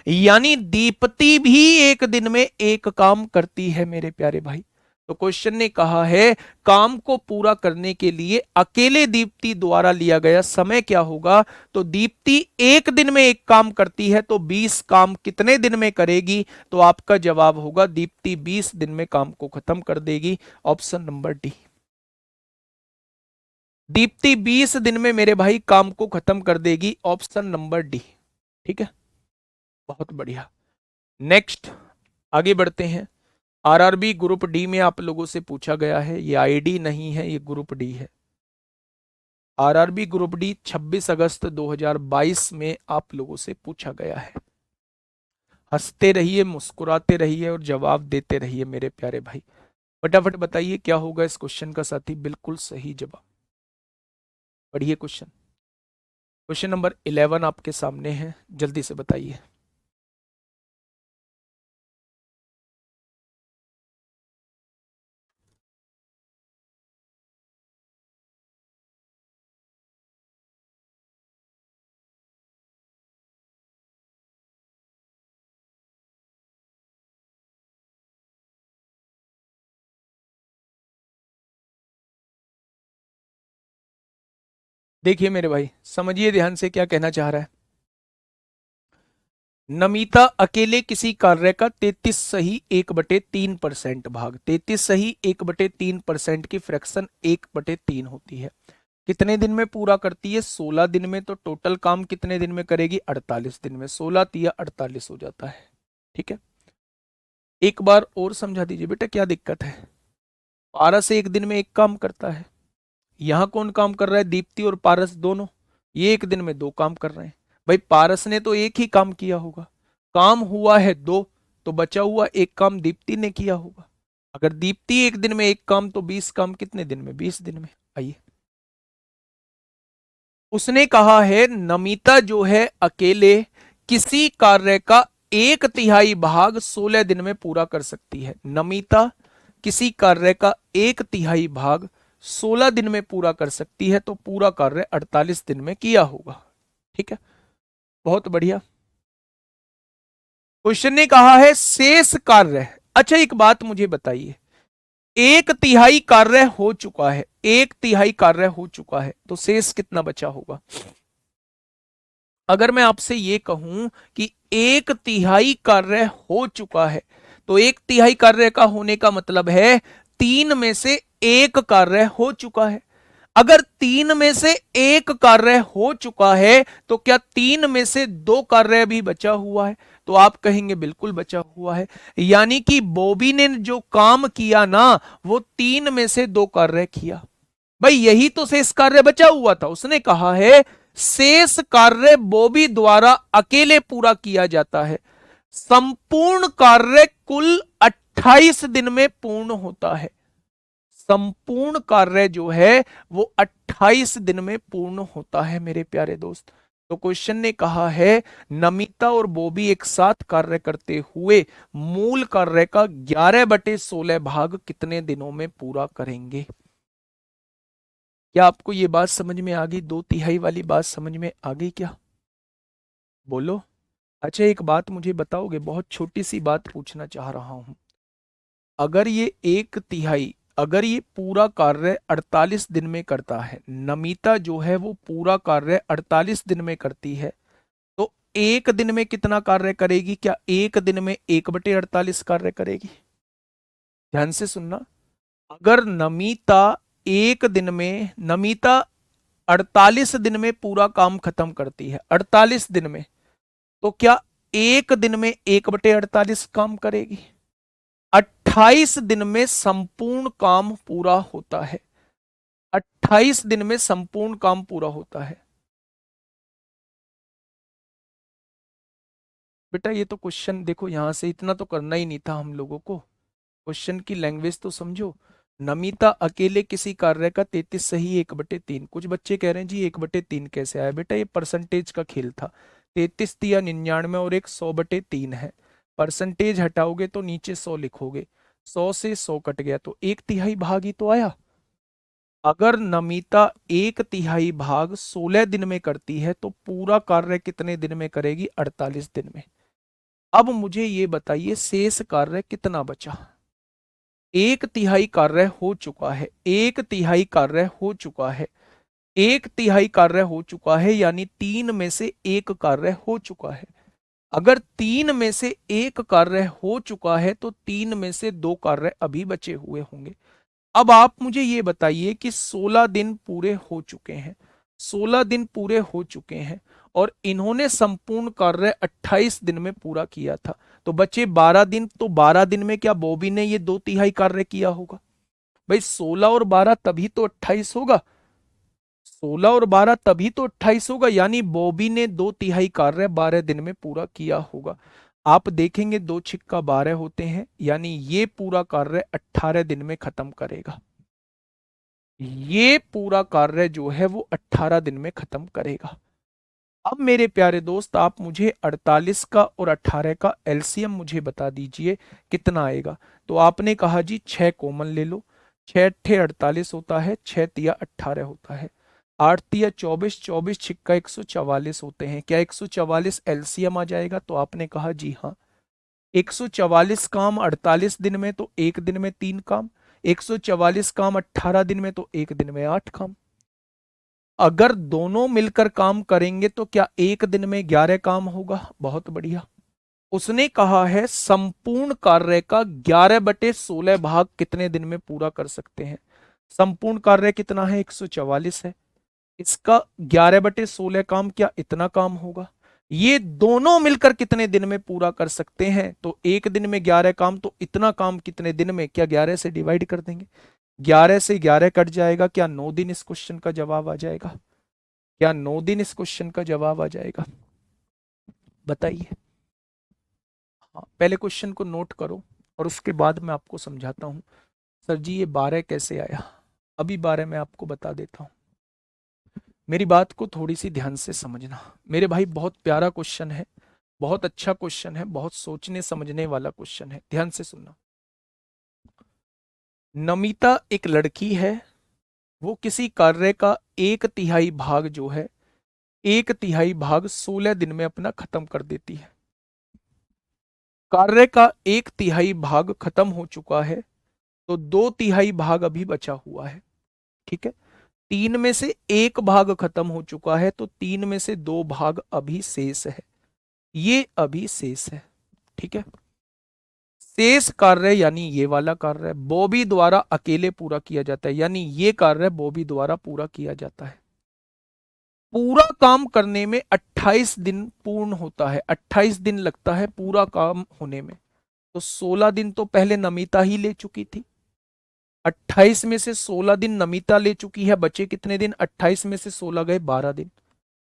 यानी दीप्ति भी एक दिन में एक काम करती है मेरे प्यारे भाई। तो क्वेश्चन ने कहा है काम को पूरा करने के लिए अकेले दीप्ति द्वारा लिया गया समय क्या होगा? तो दीप्ति एक दिन में एक काम करती है, तो 20 काम कितने दिन में करेगी? तो आपका जवाब होगा दीप्ति 20 दिन में काम को खत्म कर देगी। Option number D. दीप्ति 20 दिन में मेरे भाई काम को खत्म कर देगी, ऑप्शन नंबर डी। ठीक है, बहुत बढ़िया। नेक्स्ट आगे बढ़ते हैं। आरआरबी ग्रुप डी में आप लोगों से पूछा गया है, ये आईडी नहीं है, ये ग्रुप डी है। आरआरबी ग्रुप डी 26 अगस्त 2022 में आप लोगों से पूछा गया है। हंसते रहिए, मुस्कुराते रहिए और जवाब देते रहिए मेरे प्यारे भाई। फटाफट बताइए क्या होगा इस क्वेश्चन का साथी? बिल्कुल सही जवाब। पढ़िए क्वेश्चन। क्वेश्चन नंबर 11 आपके सामने है, जल्दी से बताइए। देखिए मेरे भाई, समझिए ध्यान से क्या कहना चाह रहा है। नमिता अकेले किसी कार्य का 33 सही 1/3% भाग, 33 सही 1/3% की फ्रैक्शन 1/3 होती है, कितने दिन में पूरा करती है? 16 दिन में। तो टोटल काम कितने दिन में करेगी? 48 दिन में। 16 तिया 48 हो जाता है। ठीक है, एक बार और समझा दीजिए बेटा, क्या दिक्कत है? पारस एक दिन में एक काम करता है, यहां कौन काम कर रहा है? दीप्ति और पारस दोनों, ये एक दिन में 2 काम कर रहे हैं। भाई पारस ने तो एक ही काम किया होगा, काम हुआ है 2, तो बचा हुआ एक काम दीप्ति ने किया होगा। अगर दीप्ति एक दिन में एक काम, तो 20 काम कितने दिन में? 20 दिन में। आइए, उसने कहा है नमिता जो है अकेले किसी कार्य का 1/3 भाग 16 दिन में पूरा कर सकती है। नमिता किसी कार्य का 1/3 भाग 16 दिन में पूरा कर सकती है, तो पूरा कार्य 48 दिन में किया होगा। ठीक है, बहुत बढ़िया। क्वेश्चन ने कहा है शेष कार्य। अच्छा, एक बात मुझे बताइए, 1/3 कार्य हो चुका है, 1/3 कार्य हो चुका है, तो शेष कितना बचा होगा? अगर मैं आपसे ये कहूं कि 1/3 कार्य हो चुका है, तो 1/3 कार्य का होने का मतलब है 3 में से 1 कार्य हो चुका है। अगर 3 में से 1 कार्य हो चुका है तो क्या 3 में से 2 कार्य भी बचा हुआ है? तो आप कहेंगे बिल्कुल बचा हुआ है। यानी कि बॉबी ने जो काम किया ना, वो 3 में से 2 कार्य किया। भाई यही तो शेष कार्य बचा हुआ था। उसने कहा है शेष कार्य बॉबी द्वारा अकेले पूरा किया जाता है। संपूर्ण कार्य कुल 28 दिन में पूर्ण होता है। संपूर्ण कार्य जो है वो 28 दिन में पूर्ण होता है मेरे प्यारे दोस्त। तो क्वेश्चन ने कहा है नमिता और बॉबी एक साथ कार्य करते हुए मूल कार्य का 11/16 भाग कितने दिनों में पूरा करेंगे? क्या आपको ये बात समझ में आ गई? 2/3 वाली बात समझ में आ गई क्या? बोलो। अच्छा एक बात मुझे बताओगे? बहुत छोटी सी बात पूछना चाह रहा हूं। अगर ये 1/3, अगर ये पूरा कार्य 48 दिन में करता है, नमिता जो है वो पूरा कार्य 48 दिन में करती है, तो एक दिन में कितना कार्य करेगी? क्या एक दिन में 1/48 कार्य करेगी? ध्यान से सुनना। अगर नमिता एक दिन में, नमिता 48 दिन में पूरा काम खत्म करती है, 48 दिन में, तो क्या एक दिन में 1/48 काम करेगी? 28 दिन में संपूर्ण काम पूरा होता है। 28 दिन में संपूर्ण काम पूरा होता है। बेटा ये तो क्वेश्चन देखो, यहां से इतना तो करना ही नहीं था हम लोगों को। क्वेश्चन की लैंग्वेज तो समझो। नमिता अकेले किसी कार्य का 33 सही 1/3। कुछ बच्चे कह रहे हैं जी 1/3 कैसे आया? बेटा ये परसेंटेज का खेल था। 33 दिया 99 और एक 100/3 है। परसेंटेज हटाओगे तो नीचे 100 लिखोगे, 100 से 100 कट गया तो 1/3 भाग ही तो आया। अगर नमिता 1/3 भाग 16 दिन में करती है तो पूरा कार्य कितने दिन में करेगी? 48 दिन में। अब मुझे ये बताइए शेष कार्य कितना बचा? 1/3 कार्य हो चुका है, 1/3 कार्य हो चुका है, 1/3 कार्य हो चुका है, यानी 3 में से 1 कार्य हो चुका है। अगर 3 में से 1 कार्य हो चुका है तो 3 में से 2 कार्य अभी बचे हुए होंगे। अब आप मुझे ये बताइए कि 16 दिन पूरे हो चुके हैं, 16 दिन पूरे हो चुके हैं और इन्होंने संपूर्ण कार्य 28 दिन में पूरा किया था, तो बचे 12 दिन। तो 12 दिन में क्या बॉबी ने ये 2/3 कार्य किया होगा? भाई 16 और 12 तभी तो 28 होगा। 16 और 12 तभी तो 28 होगा, यानी बॉबी ने 2/3 कार्य 12 दिन में पूरा किया होगा। आप देखेंगे 2×6 = 12 होते हैं, यानी ये पूरा कार्य 18 दिन में खत्म करेगा। ये पूरा कार्य जो है वो 18 दिन में खत्म करेगा। अब मेरे प्यारे दोस्त आप मुझे 48 का और 18 का एलसीएम मुझे बता दीजिए कितना आएगा। तो आपने कहा जी 6 कॉमन ले लो, 6×8 48 होता है, 6×3 18 होता है, 8×3 24, 24×6 144 होते हैं। क्या 144 एलसीएम आ जाएगा? तो आपने कहा जी हाँ। 144 काम 48 दिन में तो एक दिन में 3 काम, 144 काम 18 दिन में तो एक दिन में 8 काम। अगर दोनों मिलकर काम करेंगे तो क्या एक दिन में 11 काम होगा? बहुत बढ़िया। उसने कहा है संपूर्ण कार्य का 11/16 भाग कितने दिन में पूरा कर सकते हैं? संपूर्ण कार्य कितना है? 144 है। इसका 11/16 काम, क्या इतना काम होगा? ये दोनों मिलकर कितने दिन में पूरा कर सकते हैं? तो एक दिन में 11 काम, तो इतना काम कितने दिन में? क्या 11 से डिवाइड कर देंगे? 11 से 11 कट जाएगा, क्या 9 दिन इस क्वेश्चन का जवाब आ जाएगा? क्या 9 दिन इस क्वेश्चन का जवाब आ जाएगा? बताइए। हाँ पहले क्वेश्चन को नोट करो और उसके बाद मैं आपको समझाता हूं। सर जी ये 12 कैसे आया? अभी 12 मैं आपको बता देता हूं। मेरी बात को थोड़ी सी ध्यान से समझना मेरे भाई। बहुत प्यारा क्वेश्चन है, बहुत अच्छा क्वेश्चन है, बहुत सोचने समझने वाला क्वेश्चन है। ध्यान से सुनना। नमिता एक लड़की है, वो किसी कार्य का 1/3 भाग जो है, 1/3 भाग 16 दिन में अपना खत्म कर देती है। कार्य का 1/3 भाग खत्म हो चुका है, तो 2/3 भाग अभी बचा हुआ है। ठीक है। 3 में से 1 भाग खत्म हो चुका है, तो 3 में से 2 भाग अभी शेष है, ये अभी शेष है। ठीक है, शेष कार्य यानी ये वाला कार्य बॉबी द्वारा अकेले पूरा किया जाता है, यानी ये कार्य बॉबी द्वारा पूरा किया जाता है। पूरा काम करने में 28 दिन पूर्ण होता है, 28 दिन लगता है पूरा काम होने में। तो 16 दिन तो पहले नमिता ही ले चुकी थी, 28 में से 16 दिन नमिता ले चुकी है, बचे कितने दिन? 28 में से 16 गए 12 दिन।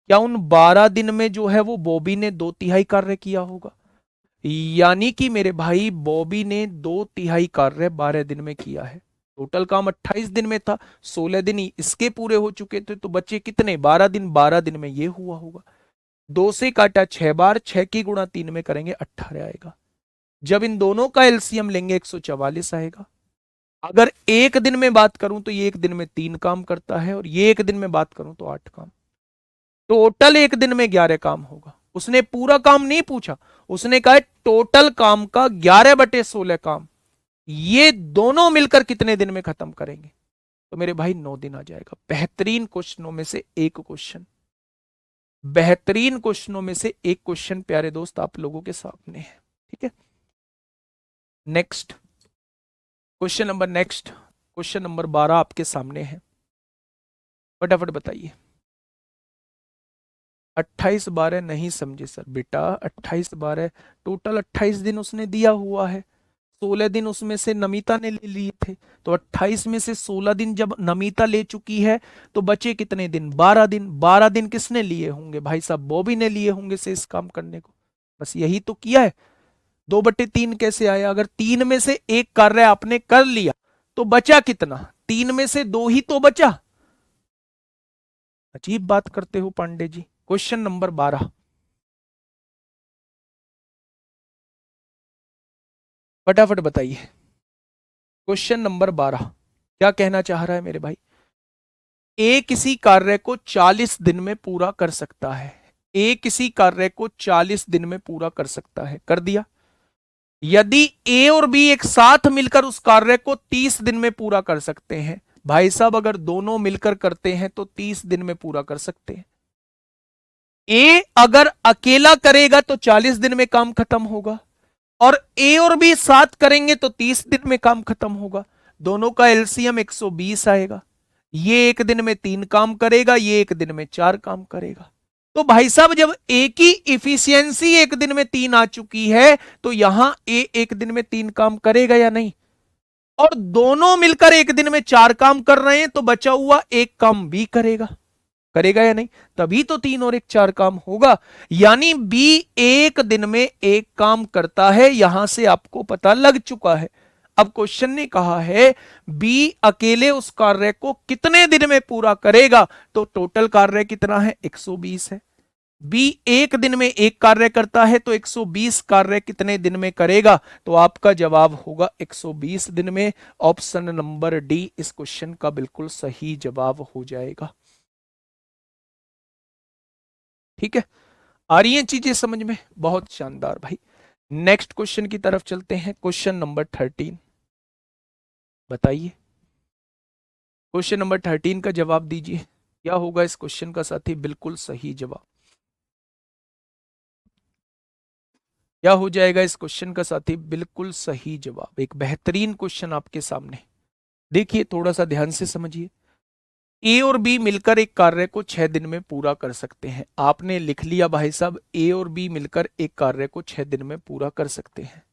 क्या उन 12 दिन में जो है वो बॉबी ने 2/3 कार्य किया होगा? यानी कि मेरे भाई बॉबी ने 2/3 कार्य 12 दिन में किया है। टोटल काम 28 दिन में था, 16 दिन ही इसके पूरे हो चुके थे, तो बच्चे कितने? 12 दिन। 12 दिन में ये हुआ होगा। 2 से काटा 6 बार, 6 की गुणा 3 में करेंगे 18 आएगा। जब इन दोनों का एलसीएम लेंगे 144 आएगा। अगर एक दिन में बात करूं तो ये एक दिन में 3 काम करता है, और ये एक दिन में बात करूं तो 8 काम। टोटल एक दिन में 11 काम होगा। उसने पूरा काम नहीं पूछा, उसने कहा टोटल काम का 11/16 काम, ये दोनों मिलकर कितने दिन में खत्म करेंगे? तो मेरे भाई 9 दिन आ जाएगा। बेहतरीन क्वेश्चनों में से एक क्वेश्चन, बेहतरीन क्वेश्चनों में से एक क्वेश्चन प्यारे दोस्त आप लोगों के सामने है। ठीक है, next question number, next question number 12 आपके सामने है, फटाफट बताइए। 28/12 नहीं समझे सर? बेटा 28/12 टोटल 28 दिन उसने दिया हुआ है, 16 दिन उसमें से नमिता ने ले लिए थे, तो 28 में से 16 दिन जब नमिता ले चुकी है तो बचे कितने दिन? 12 दिन। 12 दिन किसने लिए होंगे भाई साहब? बॉबी ने लिए होंगे से इस काम करने को। बस यही तो किया है। 2/3 कैसे आया? अगर 3 में से एक कार्य आपने कर लिया तो बचा कितना? 3 में से 2 ही तो बचा। अजीब बात करते हो पांडे जी। क्वेश्चन नंबर 12, फटाफट बताइए। क्वेश्चन नंबर 12 क्या कहना चाह रहा है मेरे भाई? ए किसी कार्य को 40 दिन में पूरा कर सकता है। ए किसी कार्य को 40 दिन में पूरा कर सकता है, कर दिया। यदि ए और बी एक साथ मिलकर उस कार्य को 30 दिन में पूरा कर सकते हैं, भाई साहब अगर दोनों मिलकर करते हैं तो 30 दिन में पूरा कर सकते हैं। ए अगर अकेला करेगा तो 40 दिन में काम खत्म होगा, और ए और बी साथ करेंगे तो 30 दिन में काम खत्म होगा। दोनों का एलसीएम 120 आएगा। ये एक दिन में 3 काम करेगा, ये एक दिन में 4 काम करेगा। तो भाई साहब जब ए की इफिशियंसी एक दिन में 3 आ चुकी है, तो यहां ए एक दिन में 3 काम करेगा या नहीं? और दोनों मिलकर एक दिन में 4 काम कर रहे हैं, तो बचा हुआ एक काम बी करेगा, करेगा या नहीं? तभी तो 3 और 1 4 काम होगा। यानी बी एक दिन में एक काम करता है, यहां से आपको पता लग चुका है। अब क्वेश्चन ने कहा है बी अकेले उस कार्य को कितने दिन में पूरा करेगा, तो टोटल कार्य कितना है? 120 है। बी एक दिन में एक कार्य करता है, तो 120 कार्य कितने दिन में करेगा? तो आपका जवाब होगा 120 दिन में। ऑप्शन नंबर डी इस क्वेश्चन का बिल्कुल सही जवाब हो जाएगा। ठीक है, आ रही हैं चीजें समझ में? बहुत शानदार भाई। नेक्स्ट क्वेश्चन की तरफ चलते हैं, क्वेश्चन नंबर 13 बताइए। क्वेश्चन नंबर 13 का जवाब दीजिए, क्या होगा इस क्वेश्चन का साथी? बिल्कुल सही जवाब क्या हो जाएगा इस क्वेश्चन का साथी? बिल्कुल सही जवाब। एक बेहतरीन क्वेश्चन आपके सामने, देखिए थोड़ा सा ध्यान से समझिए। ए और बी मिलकर एक कार्य को 6 दिन में पूरा कर सकते हैं। आपने लिख लिया भाई साहब, ए और बी मिलकर एक कार्य को 6 दिन में पूरा कर सकते हैं।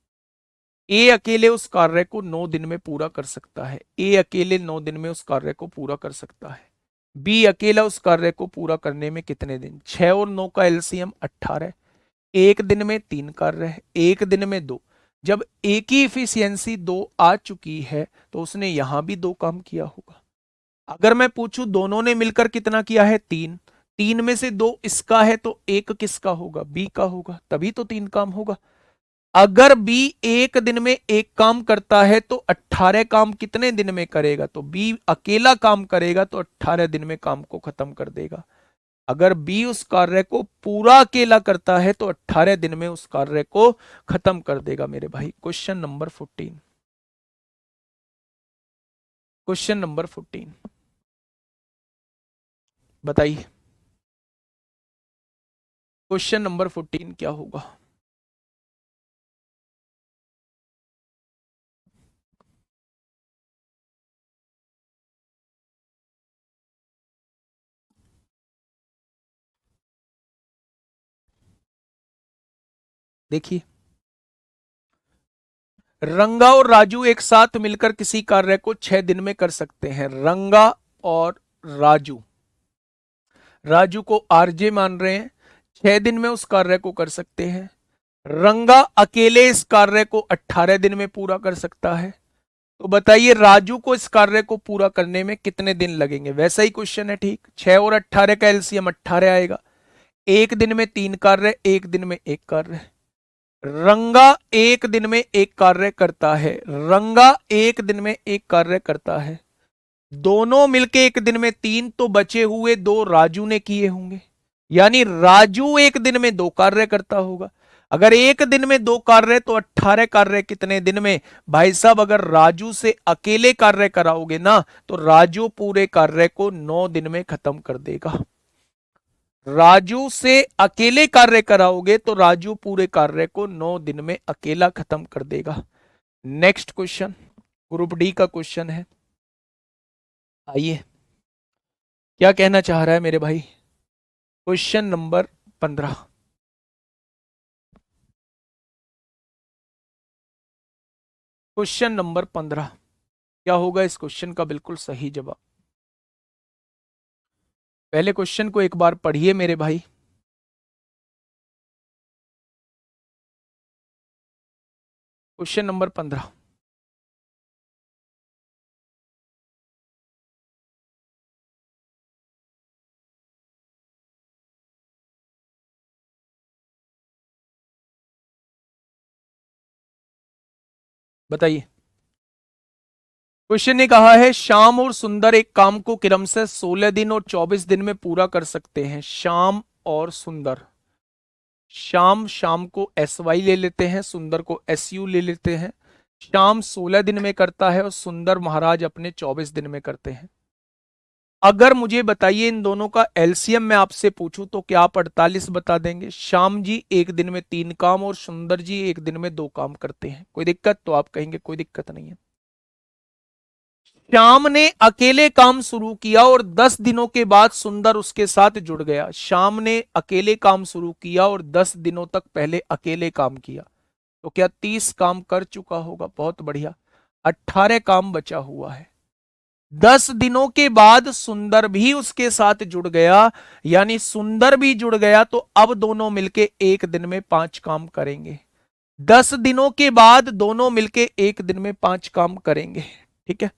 ए अकेले उस कार्य को 9 दिन में पूरा कर सकता है। ए अकेले 9 दिन में उस कार्य को पूरा कर सकता है। बी अकेला उस कार्य को पूरा करने में कितने दिन? 6 और 9 का एलसीएम 18। एक दिन में 3 कार्य है, एक दिन में 2। जब ए की इफिशियंसी 2 आ चुकी है, तो उसने यहां भी 2 काम किया होगा। अगर मैं पूछूं दोनों ने मिलकर कितना किया है? 3। 3 में से 2 इसका है, तो एक किसका होगा? बी का होगा, तभी तो 3 काम होगा। अगर बी एक दिन में एक काम करता है तो 18 काम कितने दिन में करेगा? तो बी अकेला काम करेगा तो 18 दिन में काम को खत्म कर देगा। अगर बी उस कार्य को पूरा अकेला करता है तो 18 दिन में उस कार्य को खत्म कर देगा मेरे भाई। क्वेश्चन नंबर 14, क्वेश्चन नंबर 14 बताइए क्वेश्चन नंबर 14 क्या होगा। देखिए, रंगा और राजू एक साथ मिलकर किसी कार्य को 6 दिन में कर सकते हैं। रंगा और राजू, राजू को आरजे मान रहे हैं, 6 दिन में उस कार्य को कर सकते हैं। रंगा अकेले इस कार्य को 18 दिन में पूरा कर सकता है। तो बताइए राजू को इस कार्य को पूरा करने में कितने दिन लगेंगे। वैसा ही क्वेश्चन है, ठीक। 6 और 18 का एलसीएम 18 आएगा। एक दिन में 3 कार्य, एक दिन में एक कार्य। रंगा एक दिन में एक कार्य करता है, रंगा एक दिन में एक कार्य करता है। दोनों मिलके एक दिन में 3, तो बचे हुए 2 राजू ने किए होंगे। यानी राजू एक दिन में 2 कार्य करता होगा। अगर एक दिन में 2 कार्य तो 18 कार्य कितने दिन में। भाई साहब, अगर राजू से अकेले कार्य कराओगे ना तो राजू पूरे कार्य को 9 दिन में खत्म कर देगा। राजू से अकेले कार्य कराओगे तो राजू पूरे कार्य को 9 दिन में अकेला खत्म कर देगा। नेक्स्ट क्वेश्चन ग्रुप डी का क्वेश्चन है। आइए, क्या कहना चाह रहा है मेरे भाई। Question number 15। क्वेश्चन नंबर 15 क्या होगा इस क्वेश्चन का बिल्कुल सही जवाब। पहले क्वेश्चन को एक बार पढ़िए मेरे भाई। Question number 15। बताइए। क्वेश्चन ने कहा है श्याम और सुंदर एक काम को क्रमशः 16 दिन और 24 दिन में पूरा कर सकते हैं। श्याम और सुंदर, श्याम, शाम को एस वाई ले लेते हैं, सुंदर को एस यू ले लेते हैं। श्याम 16 दिन में करता है और सुंदर महाराज अपने 24 दिन में करते हैं। अगर मुझे बताइए इन दोनों का एलसीएम मैं आपसे पूछूं तो क्या आप 48 बता देंगे। श्याम जी एक दिन में 3 काम और सुंदर जी एक दिन में 2 काम करते हैं। कोई दिक्कत, तो आप कहेंगे कोई दिक्कत नहीं है। श्याम ने अकेले काम शुरू किया और 10 दिनों के बाद सुंदर उसके साथ जुड़ गया। श्याम ने अकेले काम शुरू किया और 10 दिनों तक पहले अकेले काम किया, तो क्या 30 काम कर चुका होगा। बहुत बढ़िया, 18 काम बचा हुआ है। 10 दिनों के बाद सुंदर भी उसके साथ जुड़ गया, यानी सुंदर भी जुड़ गया, तो अब दोनों मिलके एक दिन में 5 काम करेंगे। 10 दिनों के बाद दोनों मिलके एक दिन में 5 काम करेंगे। ठीक है,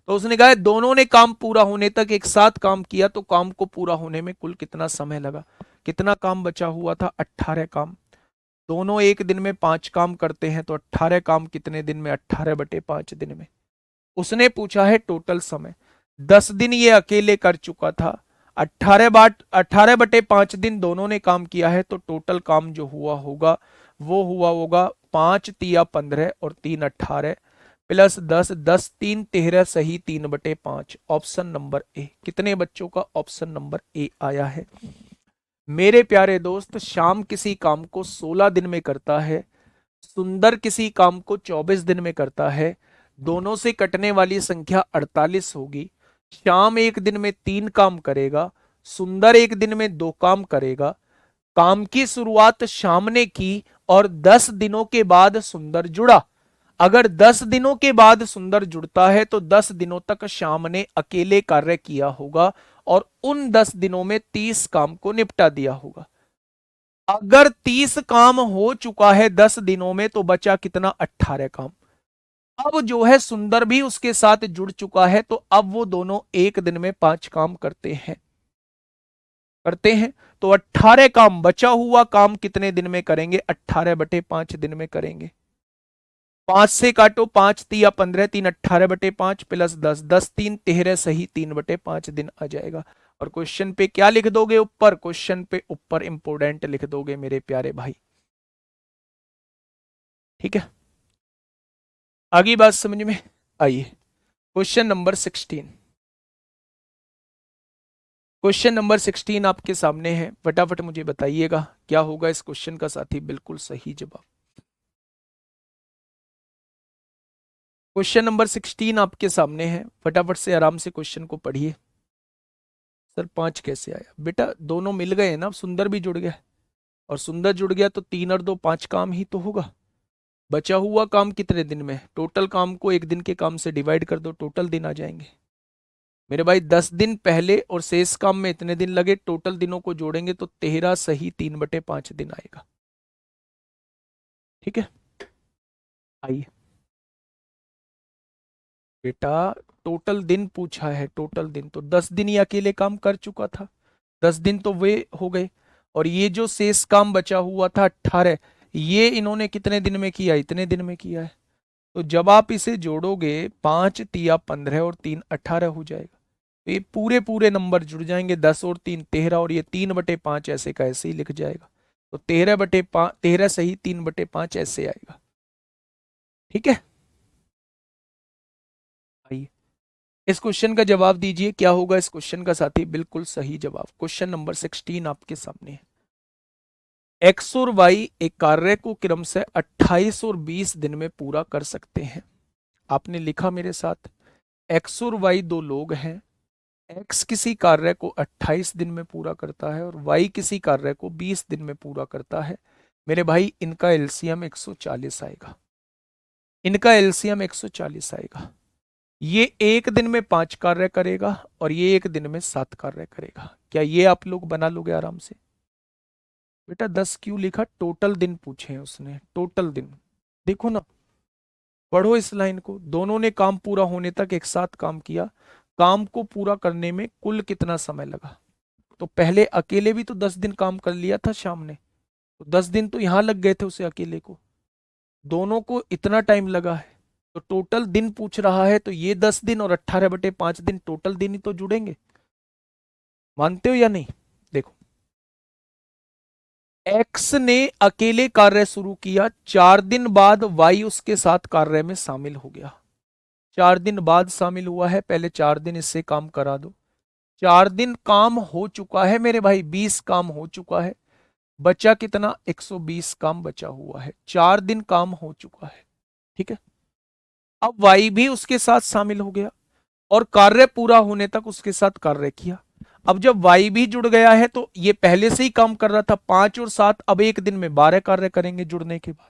तो उसने कहा दोनों ने काम पूरा होने तक एक साथ काम किया, तो काम को पूरा होने में कुल कितना समय लगा। कितना काम बचा हुआ था, 18 काम। दोनों एक दिन में 5 काम करते हैं, तो 18 काम कितने दिन में, 18/5 दिन में। उसने पूछा है टोटल समय। 10 दिन ये अकेले कर चुका था, 18/5 दिन दोनों ने काम किया है, तो टोटल काम जो हुआ होगा वो हुआ होगा 5×3 = 15 और 3×18 प्लस 10, 10×3 = 13, सही 3/5। Option number A. कितने बच्चों का ऑप्शन नंबर ए आया है। मेरे प्यारे दोस्त, शाम किसी काम को 16 दिन में करता है, सुंदर किसी काम को 24 दिन में करता है। दोनों से कटने वाली संख्या 48 होगी। शाम एक दिन में 3 काम करेगा, सुंदर एक दिन में 2 काम करेगा। काम की शुरुआत शाम ने की और 10 दिनों के बाद सुंदर जुड़ा। अगर 10 दिनों के बाद सुंदर जुड़ता है तो 10 दिनों तक शाम ने अकेले कार्य किया होगा और उन 10 दिनों में 30 काम को निपटा दिया होगा। अगर 30 काम हो चुका है 10 दिनों में तो बचा कितना, 18 काम। अब जो है सुंदर भी उसके साथ जुड़ चुका है, तो अब वो दोनों एक दिन में 5 काम करते हैं, करते हैं। तो 18 काम, बचा हुआ काम कितने दिन में करेंगे, 18/5 दिन में करेंगे। 5 से काटो, 5×3 = 15, 3×18/5 प्लस 10, 10×3 = 13, सही 3/5 दिन आ जाएगा। और क्वेश्चन पे क्या लिख दोगे ऊपर, क्वेश्चन पे ऊपर इंपोर्टेंट लिख दोगे मेरे प्यारे भाई। ठीक है, आगे बात समझ में आइए। Question number 16। क्वेश्चन नंबर 16 आपके सामने है, फटाफट मुझे बताइएगा क्या होगा इस क्वेश्चन का साथी बिल्कुल सही जवाब। क्वेश्चन नंबर 16 आपके सामने है, फटाफट से आराम से क्वेश्चन को पढ़िए। सर 5 कैसे आया बेटा, दोनों मिल गए ना, सुंदर भी जुड़ गया, और सुंदर जुड़ गया तो 3 और 2 5 काम ही तो होगा। बचा हुआ काम कितने दिन में, टोटल काम को एक दिन के काम से डिवाइड कर दो, टोटल दिन आ जाएंगे मेरे भाई। 10 दिन पहले और शेष काम में इतने दिन लगे, टोटल दिनों को जोड़ेंगे तो 13 सही 3/5 दिन आएगा। ठीक है, आइए बेटा, टोटल दिन पूछा है, टोटल दिन तो 10 दिन ये अकेले काम कर चुका था, 10 दिन तो वे हो गए, और ये जो शेष काम बचा हुआ था 18, ये इन्होंने कितने दिन में किया, इतने दिन में किया है। तो जब आप इसे जोड़ोगे 5 तिया 15 और 3 18 हो जाएगा, तो ये पूरे पूरे नंबर जुड़ जाएंगे, 10 और 3 13, और ये 3/5 ऐसे का ऐसे ही लिख जाएगा। तो 13/5, 13 सही 3/5 ऐसे आएगा। ठीक है, आइए इस क्वेश्चन का जवाब दीजिए, क्या होगा इस क्वेश्चन का साथी बिल्कुल सही जवाब। क्वेश्चन नंबर 16 आपके सामने है। एक्स और वाई एक कार्य को क्रम से 28 और 20 दिन में पूरा कर सकते हैं। आपने लिखा मेरे साथ, एक्स और वाई दो लोग हैं, एक्स किसी कार्य को 28 दिन में पूरा करता है और वाई किसी कार्य को 20 दिन में पूरा करता है। मेरे भाई इनका एलसीएम 140 आएगा, इनका एलसीएम 140 आएगा। ये एक दिन में 5 कार्य करेगा और ये एक दिन में 7 कार्य करेगा। क्या ये आप लोग बना लोगे आराम से? बेटा 10 क्यों लिखा, टोटल दिन पूछे हैं उसने, टोटल दिन। देखो ना, पढ़ो इस लाइन को, दोनों ने काम पूरा होने तक एक साथ काम किया, काम को पूरा करने में कुल कितना समय लगा। तो पहले अकेले भी तो 10 दिन काम कर लिया था शाम ने, तो 10 दिन तो यहां लग गए थे उसे अकेले को, दोनों को इतना टाइम लगा है। तो टोटल दिन पूछ रहा है, तो ये 10 दिन और 18/5 दिन टोटल दिन ही तो जुड़ेंगे। मानते हो या नहीं? देखो, एक्स ने अकेले कार्य शुरू किया, 4 दिन बाद वाई उसके साथ कार्य में शामिल हो गया। 4 दिन बाद शामिल हुआ है, पहले 4 दिन इससे काम करा दो। 4 दिन काम हो चुका है मेरे भाई, 20 काम हो चुका है, बचा कितना, 120 काम बचा हुआ है। 4 दिन काम हो चुका है, ठीक है। अब वाई भी उसके साथ शामिल हो गया और कार्य पूरा होने तक उसके साथ कार्य किया। अब जब वाई भी जुड़ गया है तो ये पहले से ही काम कर रहा था, 5 और 7, अब एक दिन में 12 कार्य करेंगे जुड़ने के बाद।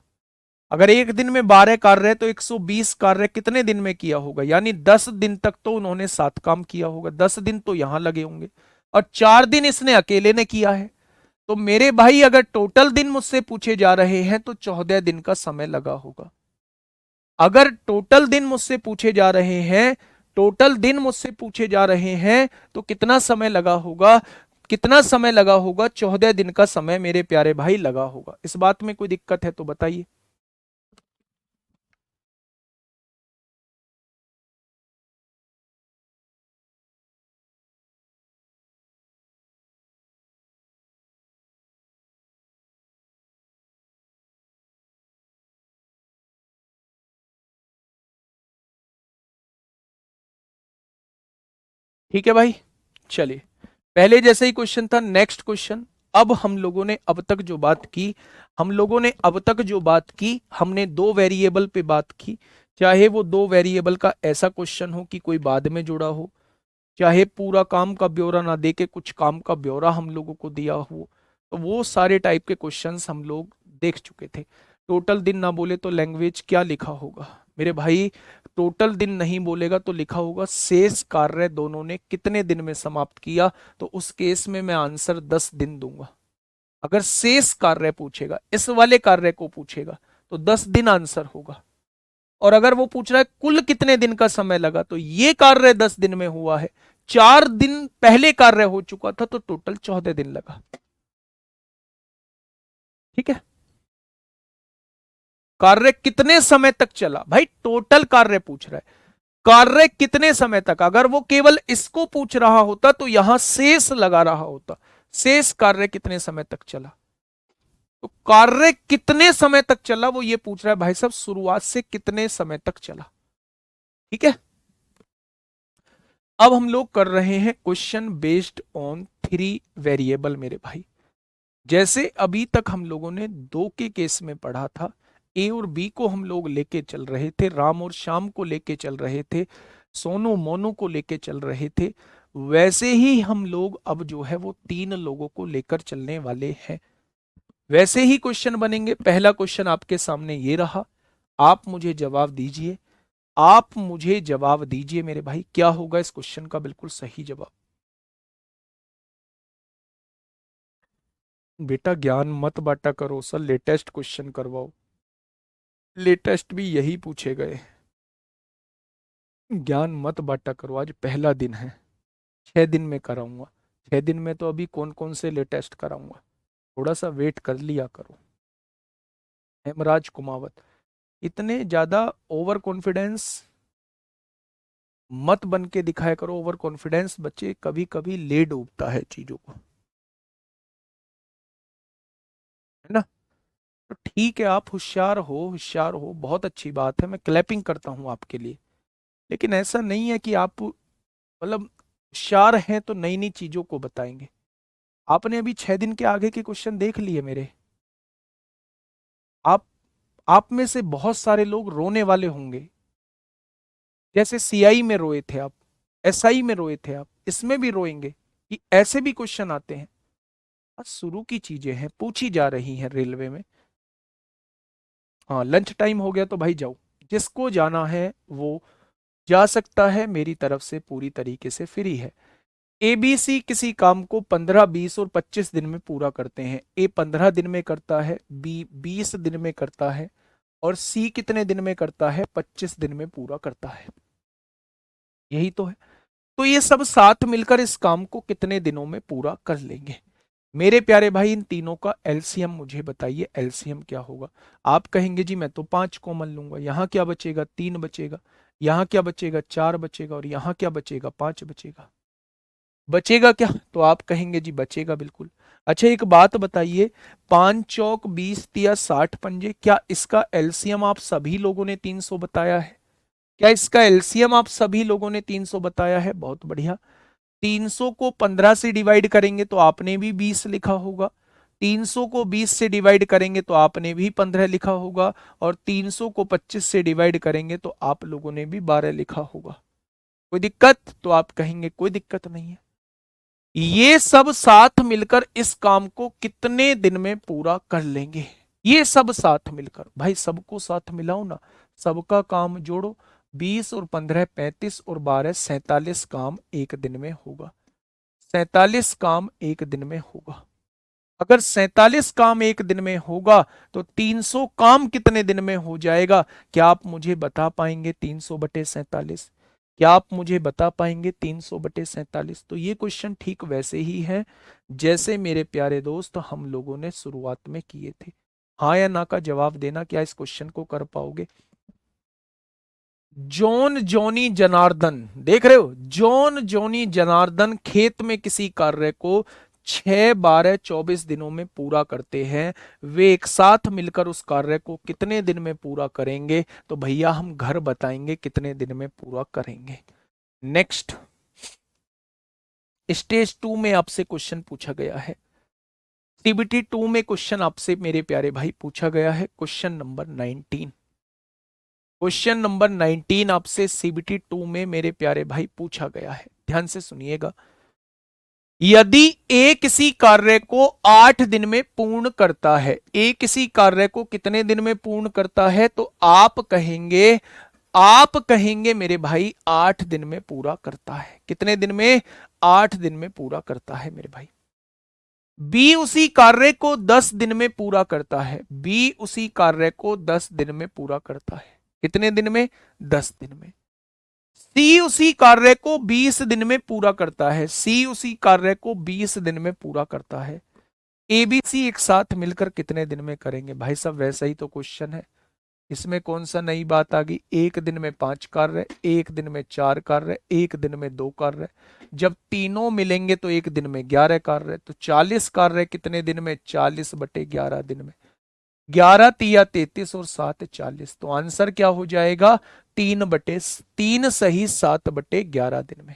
अगर एक दिन में 12 कार्य है तो 120 कार्य कितने दिन में किया होगा, यानी 10 दिन तक तो उन्होंने 7 काम किया होगा, 10 दिन तो यहां लगे होंगे, और 4 दिन इसने अकेले ने किया है। तो मेरे भाई अगर टोटल दिन मुझसे पूछे जा रहे हैं तो 14 दिन का समय लगा होगा। अगर टोटल दिन मुझसे पूछे जा रहे हैं, टोटल दिन मुझसे पूछे जा रहे हैं, तो कितना समय लगा होगा, कितना समय लगा होगा, 14 दिन का समय मेरे प्यारे भाई लगा होगा। इस बात में कोई दिक्कत है तो बताइए। ठीक है भाई, चलिए पहले जैसे ही क्वेश्चन था, नेक्स्ट क्वेश्चन। अब हम लोगों ने अब तक जो बात की, हम लोगों ने अब तक जो बात की, हमने दो वेरिएबल पे बात की, चाहे वो दो वेरिएबल का ऐसा क्वेश्चन हो कि कोई बाद में जुड़ा हो, चाहे पूरा काम का ब्यौरा ना दे के कुछ काम का ब्यौरा हम लोगों को दिया हो, तो वो सारे टाइप के क्वेश्चंस हम लोग देख चुके थे। टोटल दिन ना बोले तो लैंग्वेज क्या लिखा होगा मेरे भाई, टोटल दिन नहीं बोलेगा तो लिखा होगा शेष कार्य दोनों ने कितने दिन में समाप्त किया। तो उस केस में मैं आंसर 10 दिन दूंगा। अगर शेष कार्य पूछेगा, इस वाले कार्य को पूछेगा, तो 10 दिन आंसर होगा। और अगर वो पूछ रहा है कुल कितने दिन का समय लगा, तो ये कार्य 10 दिन में हुआ है, 4 दिन पहले कार्य हो चुका था, तो टोटल 14 दिन लगा। ठीक है, कार्य कितने समय तक चला, भाई टोटल कार्य पूछ रहा है, कार्य कितने समय तक। अगर वो केवल इसको पूछ रहा होता तो यहां शेष लगा रहा होता, शेष कार्य कितने समय तक चला। तो कार्य कितने समय तक चला वो ये पूछ रहा है भाई साहब, शुरुआत से कितने समय तक चला। ठीक है, अब हम लोग कर रहे हैं क्वेश्चन बेस्ड ऑन 3 वेरिएबल मेरे भाई। जैसे अभी तक हम लोगों ने दो के केस में पढ़ा था, ए और बी को हम लोग लेके चल रहे थे, राम और श्याम को लेके चल रहे थे, सोनू मोनू को लेके चल रहे थे, वैसे ही हम लोग अब जो है वो 3 लोगों को लेकर चलने वाले हैं। वैसे ही क्वेश्चन बनेंगे। पहला क्वेश्चन आपके सामने ये रहा, आप मुझे जवाब दीजिए, आप मुझे जवाब दीजिए मेरे भाई, क्या होगा इस क्वेश्चन का बिल्कुल सही जवाब। बेटा ज्ञान मत बांटा करो सर, लेटेस्ट क्वेश्चन करवाओ, लेटेस्ट भी यही पूछे गए। ज्ञान मत बांटा करो, आज पहला दिन है, 6 दिन में कराऊंगा। 6 दिन में तो अभी कौन कौन से लेटेस्ट कराऊंगा, थोड़ा सा वेट कर लिया करो। हेमराज कुमावत, इतने ज्यादा ओवर कॉन्फिडेंस मत बन के दिखाया करो। ओवर कॉन्फिडेंस बच्चे कभी कभी ले डूबता है चीजों को, है ना। तो ठीक है, आप होशियार हो, होशियार हो, बहुत अच्छी बात है, मैं क्लैपिंग करता हूं आपके लिए। लेकिन ऐसा नहीं है कि आप मतलब होशियार हैं तो नई नई चीजों को बताएंगे। आपने अभी 6 दिन के आगे के क्वेश्चन देख लिए मेरे। आप आप में से बहुत सारे लोग रोने वाले होंगे, जैसे सीआई में रोए थे आप, एसआई में रोए थे आप, इसमें भी रोएंगे कि ऐसे भी क्वेश्चन आते हैं। बस शुरू की चीजें हैं, पूछी जा रही हैं रेलवे में। हाँ, लंच टाइम हो गया तो भाई जाओ, जिसको जाना है वो जा सकता है, मेरी तरफ से पूरी तरीके से फ्री है। एबीसी किसी काम को 15, 20 और 25 दिन में पूरा करते हैं। ए 15 दिन में करता है, बी 20 दिन में करता है, और सी कितने दिन में करता है, 25 दिन में पूरा करता है। यही तो है। तो ये सब साथ मिलकर इस काम को कितने दिनों में पूरा कर लेंगे। मेरे प्यारे भाई, इन तीनों का एलसीएम मुझे बताइए, एलसीएम क्या होगा। आप कहेंगे जी मैं तो 5 कॉमन लूंगा, यहां क्या बचेगा, 3 बचेगा, यहां क्या बचेगा, 4 बचेगा, और यहां क्या बचेगा, 5 बचेगा। बचेगा क्या, तो आप कहेंगे जी बचेगा बिल्कुल। अच्छा एक बात बताइए, 5 चौक 20 तिया 60 पंजे, क्या इसका एलसीएम आप सभी लोगों ने 300 बताया है? क्या इसका एलसीएम आप सभी लोगों ने 300 बताया है? बहुत बढ़िया। 300 को 15 से डिवाइड करेंगे तो आपने भी 20 लिखा होगा, 300 को 20 से डिवाइड करेंगे तो आपने भी 15 लिखा होगा, और 300 को 25 से डिवाइड करेंगे तो आप लोगों ने भी 12 लिखा होगा। कोई दिक्कत, तो आप कहेंगे कोई दिक्कत नहीं है। ये सब साथ मिलकर इस काम को कितने दिन में पूरा कर लेंगे? ये सब साथ मिलकर, भाई सबको साथ मिलाओ ना, सबका काम जोड़ो। 20 और 15 35 और 12 47 काम एक दिन में होगा। 47 काम एक दिन में होगा। अगर 47 काम एक दिन में होगा तो 300 काम कितने दिन में हो जाएगा? क्या आप मुझे बता पाएंगे 300/47? क्या आप मुझे बता पाएंगे 300/47? तो ये क्वेश्चन ठीक वैसे ही है जैसे मेरे प्यारे दोस्त हम लोगों ने शुरुआत में किए थे। हाँ या ना का जवाब देना, क्या इस क्वेश्चन को कर पाओगे? जॉन जॉनी जनार्दन, देख रहे हो, जॉन जॉनी जनार्दन खेत में किसी कार्य को 6 12 24 दिनों में पूरा करते हैं। वे एक साथ मिलकर उस कार्य को कितने दिन में पूरा करेंगे? तो भैया हम घर बताएंगे कितने दिन में पूरा करेंगे। नेक्स्ट, स्टेज 2 में आपसे क्वेश्चन पूछा गया है, सीबीटी 2 में क्वेश्चन आपसे मेरे प्यारे भाई पूछा गया है, क्वेश्चन नंबर 19। क्वेश्चन नंबर 19 आपसे सीबीटी 2 में मेरे प्यारे भाई पूछा गया है, ध्यान से सुनिएगा। यदि ए किसी कार्य को 8 दिन में पूर्ण करता है, ए किसी कार्य को कितने दिन में पूर्ण करता है? तो आप कहेंगे मेरे भाई 8 दिन में पूरा करता है। कितने दिन में? 8 दिन में पूरा करता है मेरे भाई। बी उसी कार्य को 10 दिन में पूरा करता है, बी उसी कार्य को 10 दिन में पूरा करता है। कितने दिन में? 10 दिन में। सी उसी कार्य को 20 दिन में पूरा करता है, सी उसी कार्य को 20 दिन में पूरा करता है। ए बी सी एक साथ मिलकर कितने दिन में करेंगे? भाई साहब वैसा ही तो क्वेश्चन है, इसमें कौन सा नई बात आ गई? एक दिन में 5 कार्य, एक दिन में 4 कार्य, एक दिन में 2 कार्य, जब तीनों मिलेंगे तो एक दिन में 11 कार्य। तो 40 कार्य कितने दिन में? 40/11 दिन में। 11 तिया 33 और 7 40। तो आंसर क्या हो जाएगा? 3/3 सही 7/11 दिन में।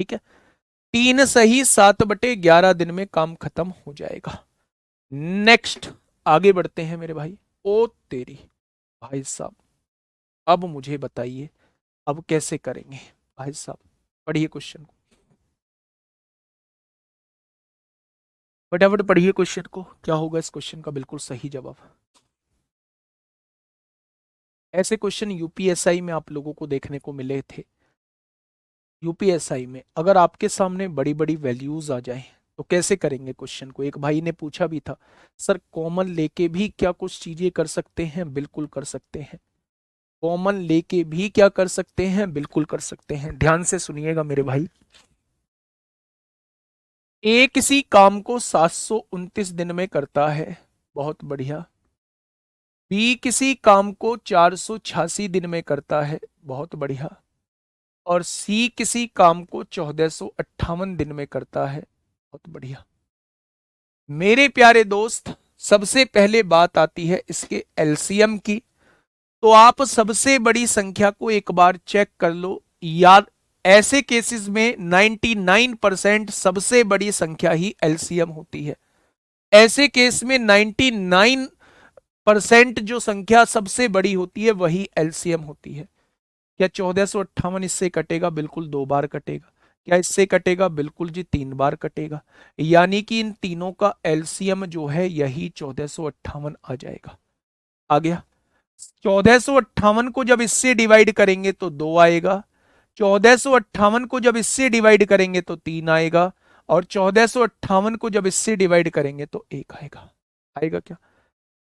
ठीक है, 3 सही 7/11 दिन में काम खत्म हो जाएगा। नेक्स्ट आगे बढ़ते हैं मेरे भाई। ओ तेरी भाई साहब, अब मुझे बताइए अब कैसे करेंगे। भाई साहब पढ़िए क्वेश्चन को, फटाफट पढ़िए क्वेश्चन को, क्या होगा इस क्वेश्चन का बिल्कुल सही जवाब। ऐसे क्वेश्चन यूपीएसआई में आप लोगों को देखने को मिले थे। यूपीएसआई में अगर आपके सामने बड़ी बड़ी वैल्यूज आ जाएं तो कैसे करेंगे क्वेश्चन को। एक भाई ने पूछा भी था, सर कॉमन लेके भी क्या कुछ चीजें कर सकते हैं? बिल्कुल कर सकते हैं। कॉमन लेके भी क्या कर सकते हैं? बिल्कुल कर सकते हैं। ध्यान से सुनिएगा मेरे भाई। ए किसी काम को 729 दिन में करता है, बहुत बढ़िया। बी किसी काम को 486 दिन में करता है, बहुत बढ़िया। और सी किसी काम को 1458 दिन में करता है, बहुत बढ़िया। मेरे प्यारे दोस्त, सबसे पहले बात आती है इसके एलसीएम की। तो आप सबसे बड़ी संख्या को एक बार चेक कर लो यार। ऐसे केसेस में 99% सबसे बड़ी संख्या ही एलसीएम होती है। ऐसे केस में 99% जो संख्या सबसे बड़ी होती है वही एलसीएम होती है। क्या 1458 इससे कटेगा? बिल्कुल 2 बार कटेगा। क्या इससे कटेगा? बिल्कुल जी 3 बार कटेगा। यानी कि इन तीनों का एलसीएम जो है यही 1458 आ जाएगा। आ गया। 1458 को जब इससे डिवाइड करेंगे तो 2 आएगा। 1458 को जब इससे डिवाइड करेंगे तो 3 आएगा। और 1458 को जब इससे डिवाइड करेंगे तो 1 आएगा। आएगा क्या?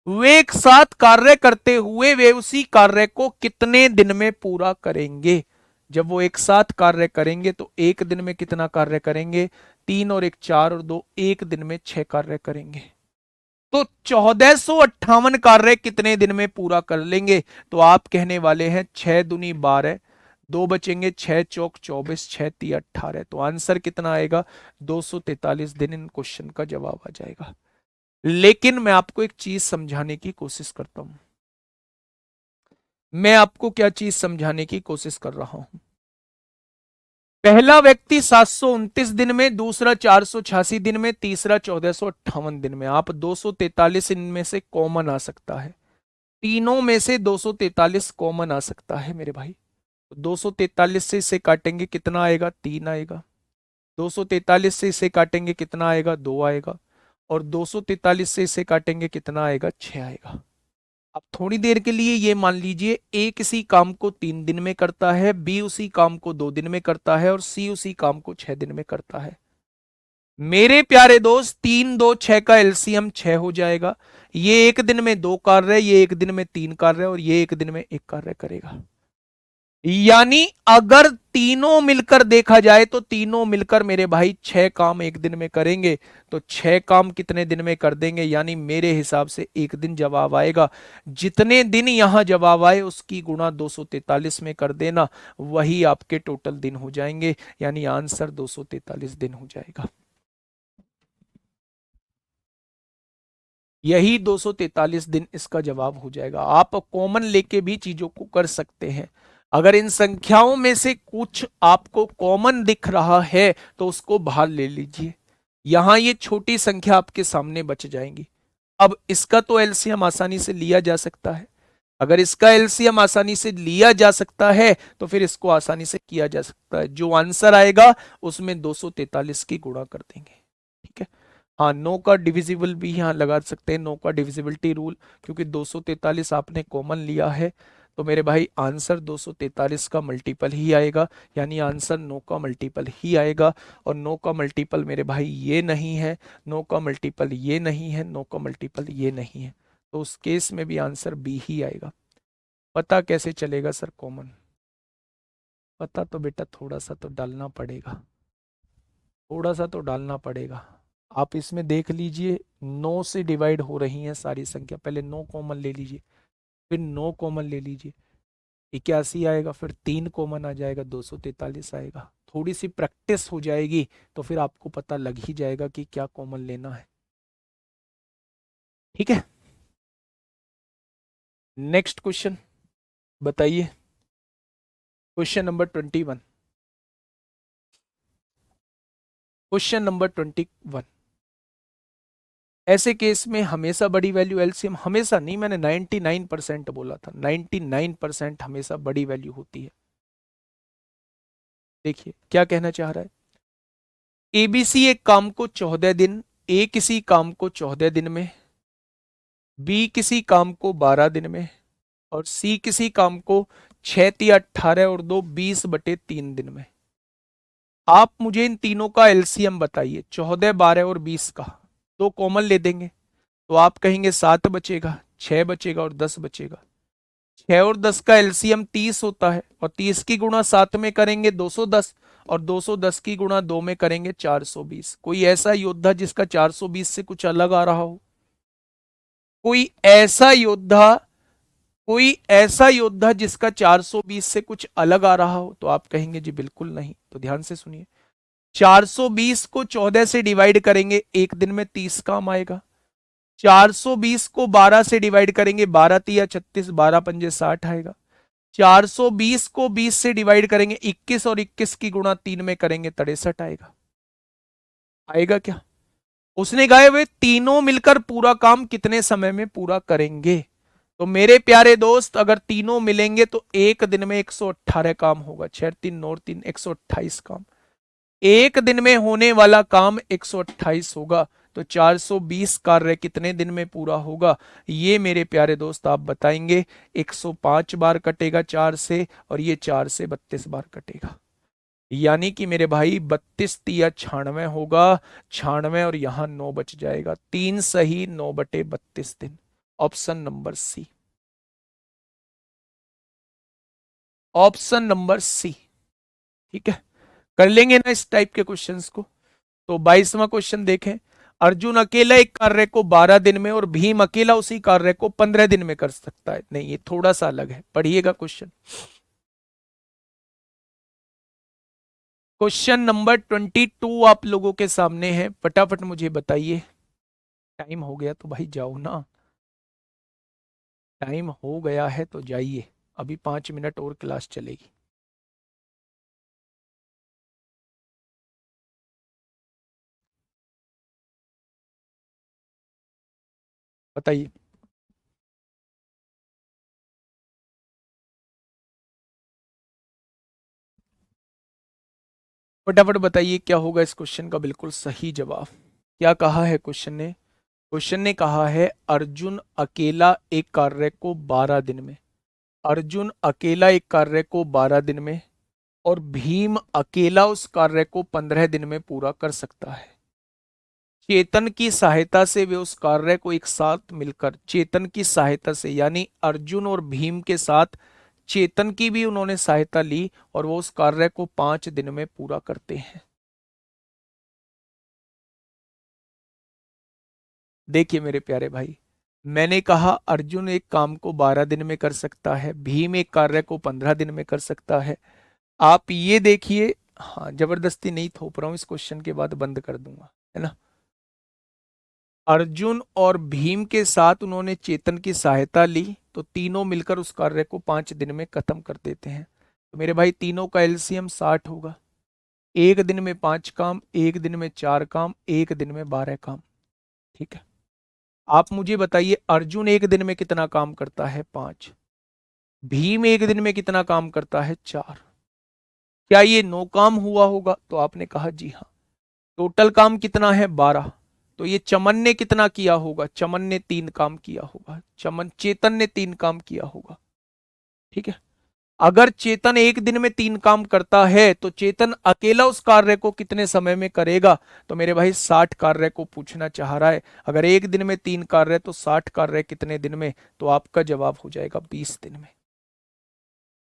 वे एक साथ कार्य करते हुए वे उसी कार्य को कितने दिन में पूरा करेंगे? जब वो एक साथ कार्य करेंगे तो एक दिन में कितना कार्य करेंगे? 3 और 1 4 और 2, एक दिन में 6 कार्य करेंगे। तो 1458 कार्य कितने दिन में पूरा कर लेंगे? तो आप कहने वाले हैं 6 दूनी 12, 2 बचेंगे, 6 चौक 24, 6 ती 18। तो आंसर कितना आएगा? 243 दिन इन क्वेश्चन का जवाब आ जाएगा। लेकिन मैं आपको एक चीज समझाने की कोशिश करता हूं। मैं आपको क्या चीज समझाने की कोशिश कर रहा हूं। पहला व्यक्ति 729 दिन में, दूसरा 486 दिन में, तीसरा 1458 दिन में। आप 243 इनमें से कॉमन आ सकता है। तीनों में से 243 कॉमन आ सकता है मेरे भाई। 243 से इसे काटेंगे कितना आएगा? 3 आएगा। 243 से इसे काटेंगे कितना आएगा? 2 आएगा। और 243 से इसे काटेंगे कितना आएगा? 6 आएगा। अब थोड़ी देर के लिए ये मान लीजिए ए किसी काम को 3 दिन में करता है, बी उसी काम को 2 दिन में करता है और सी उसी काम को 6 दिन में करता है। मेरे प्यारे दोस्त, 3 2 6 का एलसीएम 6 हो जाएगा। ये एक दिन में 2 कार्य, ये एक दिन में 3 कार्य और ये एक दिन में 1 कार्य करेगा। यानी अगर तीनों मिलकर देखा जाए तो तीनों मिलकर मेरे भाई 6 काम एक दिन में करेंगे। तो 6 काम कितने दिन में कर देंगे? यानी मेरे हिसाब से एक दिन जवाब आएगा। जितने दिन यहां जवाब आए उसकी गुणा 243 में कर देना, वही आपके टोटल दिन हो जाएंगे। यानी आंसर 243 दिन हो जाएगा। यही 243 दिन इसका जवाब हो जाएगा। आप कॉमन लेके भी चीजों को कर सकते हैं। अगर इन संख्याओं में से कुछ आपको कॉमन दिख रहा है तो उसको बाहर ले लीजिए। यहां ये छोटी संख्या आपके सामने बच जाएंगी। अब इसका तो एलसीएम आसानी से लिया जा सकता है। अगर इसका एलसीएम आसानी से लिया जा सकता है तो फिर इसको आसानी से किया जा सकता है। जो आंसर आएगा उसमें 243 की गुणा कर देंगे। ठीक है। हाँ, नो का डिविजिबल भी यहाँ लगा सकते हैं, नो का डिविजिबिलिटी रूल। क्योंकि 243 आपने कॉमन लिया है तो मेरे भाई आंसर 243 का मल्टीपल ही आएगा। यानी आंसर नो का मल्टीपल ही आएगा। और नो का मल्टीपल मेरे भाई ये नहीं है, नो का मल्टीपल ये नहीं है, नो का मल्टीपल ये नहीं है। तो उस केस में भी आंसर बी ही आएगा। पता कैसे चलेगा सर कॉमन? पता तो बेटा थोड़ा सा तो डालना पड़ेगा, थोड़ा सा तो डालना पड़ेगा। आप इसमें देख लीजिए 9 से डिवाइड हो रही हैं सारी संख्या। पहले 9 कॉमन ले लीजिए, फिर 9 कॉमन ले लीजिए, 81 आएगा। फिर 3 कॉमन आ जाएगा, 243 आएगा। थोड़ी सी प्रैक्टिस हो जाएगी तो फिर आपको पता लग ही जाएगा कि क्या कॉमन लेना है। ठीक है। नेक्स्ट क्वेश्चन बताइए। Question number 21। Question number 21। ऐसे केस में हमेशा बड़ी वैल्यू एलसीएम, हमेशा नहीं, मैंने 99% बोला था, 99% हमेशा बड़ी वैल्यू होती है। देखिए क्या कहना चाह रहा है। एबीसी एक काम को 14 दिन, ए किसी काम को 14 दिन में, बी किसी काम को 12 दिन में, और सी किसी काम को 6×3 = 18 और 2 20/3 दिन में। आप मुझे इन तीनों का एलसीएम बताइए, 14, 12 और 20 का। दो कॉमन ले देंगे तो आप कहेंगे 7 बचेगा, 6 बचेगा और 10 बचेगा। 6 और 10 का एलसीएम 30 होता है, और 30 की गुणा 7 में करेंगे 210, और 210 की गुणा 2 में करेंगे 420। कोई ऐसा योद्धा जिसका 420 से कुछ अलग आ रहा हो? कोई ऐसा योद्धा, कोई ऐसा योद्धा जिसका 420 से कुछ अलग आ रहा हो? तो आप कहेंगे जी बिल्कुल नहीं। तो ध्यान से सुनिए, 420 को 14 से डिवाइड करेंगे, एक दिन में 30 काम आएगा। 420 को 12 से डिवाइड करेंगे, 12×3 = 36, 12×5 = 60 आएगा। 420 को 20 से डिवाइड करेंगे, 21 और 21 की गुणा 3 में करेंगे, 63 आएगा। आएगा क्या? उसने कहा वे तीनों मिलकर पूरा काम कितने समय में पूरा करेंगे? तो मेरे प्यारे दोस्त, अगर तीनों मिलेंगे तो एक दिन में 118 काम होगा। 6 3 9 3 128 काम। एक दिन में होने वाला काम 128 होगा। तो 420 कार्य कितने दिन में पूरा होगा? ये मेरे प्यारे दोस्त आप बताएंगे। 105 बार कटेगा 4 से, और ये 4 से 32 बार कटेगा। यानी कि मेरे भाई 32×3 = 96 होगा। 96 और यहां 9 बच जाएगा। 3 सही 9/32 दिन। Option number C. Option number C. ठीक है, कर लेंगे ना इस टाइप के क्वेश्चंस को। तो 22वां क्वेश्चन देखें। अर्जुन अकेला एक कार्य को 12 दिन में और भीम अकेला उसी कार्य को 15 दिन में कर सकता है। नहीं, ये थोड़ा सा अलग है, पढ़िएगा क्वेश्चन। क्वेश्चन नंबर 22 आप लोगों के सामने है, फटाफट मुझे बताइए। टाइम हो गया तो भाई जाओ ना, टाइम हो गया है तो जाइए, अभी 5 मिनट और क्लास चलेगी। बताइए फटाफट बताइए, क्या होगा इस क्वेश्चन का बिल्कुल सही जवाब? क्या कहा है क्वेश्चन ने? क्वेश्चन ने कहा है अर्जुन अकेला एक कार्य को 12 दिन में, अर्जुन अकेला एक कार्य को 12 दिन में, और भीम अकेला उस कार्य को 15 दिन में पूरा कर सकता है। चेतन की सहायता से वे उस कार्य को एक साथ मिलकर, चेतन की सहायता से यानी अर्जुन और भीम के साथ चेतन की भी उन्होंने सहायता ली, और वो उस कार्य को 5 दिन में पूरा करते हैं। देखिए मेरे प्यारे भाई, मैंने कहा अर्जुन एक काम को 12 दिन में कर सकता है, भीम एक कार्य को 15 दिन में कर सकता है। आप ये देखिए, हाँ जबरदस्ती नहीं थोप रहा हूं, इस क्वेश्चन के बाद बंद कर दूंगा, है ना। अर्जुन और भीम के साथ उन्होंने चेतन की सहायता ली, तो तीनों मिलकर उस कार्य को 5 दिन में खत्म कर देते हैं। तो मेरे भाई तीनों का एलसीएम 60 होगा। एक दिन में 5 काम, एक दिन में 4 काम, एक दिन में 12 काम। ठीक है, आप मुझे बताइए अर्जुन एक दिन में कितना काम करता है? 5। भीम एक दिन में कितना काम करता है? 4। क्या ये 9 काम हुआ होगा? तो आपने कहा जी हाँ। टोटल काम कितना है? 12। तो ये चमन ने कितना किया होगा? चमन ने 3 काम किया होगा। चेतन ने 3 काम किया होगा। ठीक है, अगर चेतन एक दिन में 3 काम करता है तो चेतन अकेला उस कार्य को कितने समय में करेगा? तो मेरे भाई 60 कार्य को पूछना चाह रहा है। अगर एक दिन में 3 कार्य तो 60 कार्य कितने दिन में? तो आपका जवाब हो जाएगा 20 दिन में।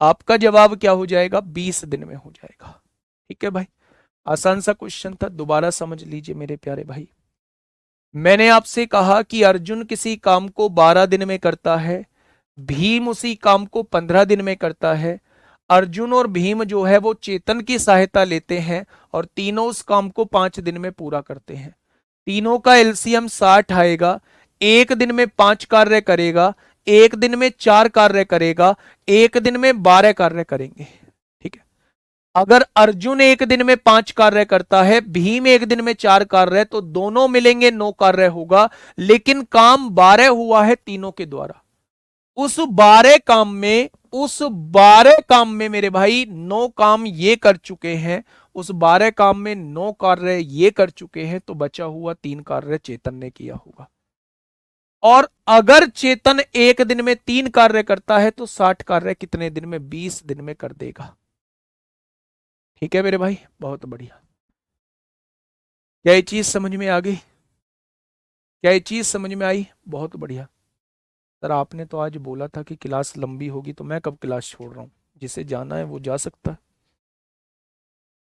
आपका जवाब क्या हो जाएगा? 20 दिन में हो जाएगा। ठीक है भाई, आसान सा क्वेश्चन था, दोबारा समझ लीजिए मेरे प्यारे भाई। मैंने आपसे कहा कि अर्जुन किसी काम को 12 दिन में करता है, भीम उसी काम को 15 दिन में करता है। अर्जुन और भीम जो है वो चेतन की सहायता लेते हैं, और तीनों उस काम को 5 दिन में पूरा करते हैं। तीनों का एलसीएम 60 आएगा। एक दिन में 5 कार्य करेगा, एक दिन में 4 कार्य करेगा, एक दिन में 12 कार्य करेंगे। ठीक है, अगर अर्जुन एक दिन में 5 कार्य करता है, भीम एक दिन में 4 कार्य, तो दोनों मिलेंगे 9 कार्य होगा, लेकिन काम 12 हुआ है तीनों के द्वारा। उस 12 काम में मेरे भाई 9 काम ये कर चुके हैं, उस 12 काम में 9 कार्य ये कर चुके हैं, तो बचा हुआ 3 कार्य चेतन ने किया होगा। और अगर चेतन एक दिन में 3 कार्य करता है तो 60 कार्य कितने दिन में? 20 दिन में कर देगा। ठीक है मेरे भाई, बहुत बढ़िया। क्या ये चीज समझ में आ गई? क्या ये चीज समझ में आई? बहुत बढ़िया। सर आपने तो आज बोला था कि क्लास लंबी होगी, तो मैं कब क्लास छोड़ रहा हूँ? जिसे जाना है वो जा सकता है,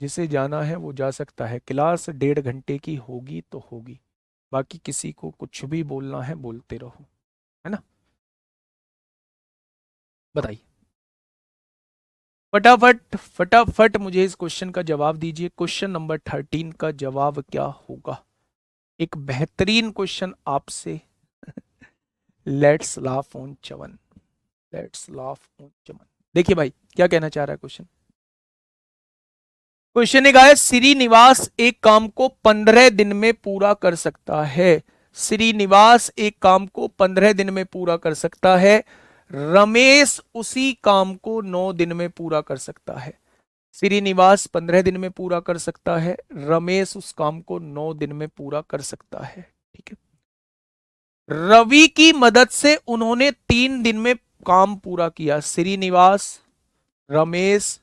जिसे जाना है वो जा सकता है। क्लास 1.5 घंटे की होगी तो होगी, बाकी किसी को कुछ भी बोलना है बोलते रहो, है ना? बताइए फटाफट फटाफट, मुझे इस क्वेश्चन का जवाब दीजिए। क्वेश्चन नंबर 13 का जवाब क्या होगा? एक बेहतरीन क्वेश्चन आपसे। Let's laugh on Chavan, let's laugh on Chaman. देखिए भाई क्या कहना चाह रहा है क्वेश्चन। क्वेश्चन एक आया, श्रीनिवास एक काम को 15 दिन में पूरा कर सकता है। श्रीनिवास एक काम को 15 दिन में पूरा कर सकता है, रमेश उसी काम को 9 दिन में पूरा कर सकता है। श्रीनिवास 15 दिन में पूरा कर सकता है, रमेश उस काम को 9 दिन में पूरा कर सकता है। ठीक है, रवि की मदद से उन्होंने 3 दिन में काम पूरा किया। श्रीनिवास, रमेश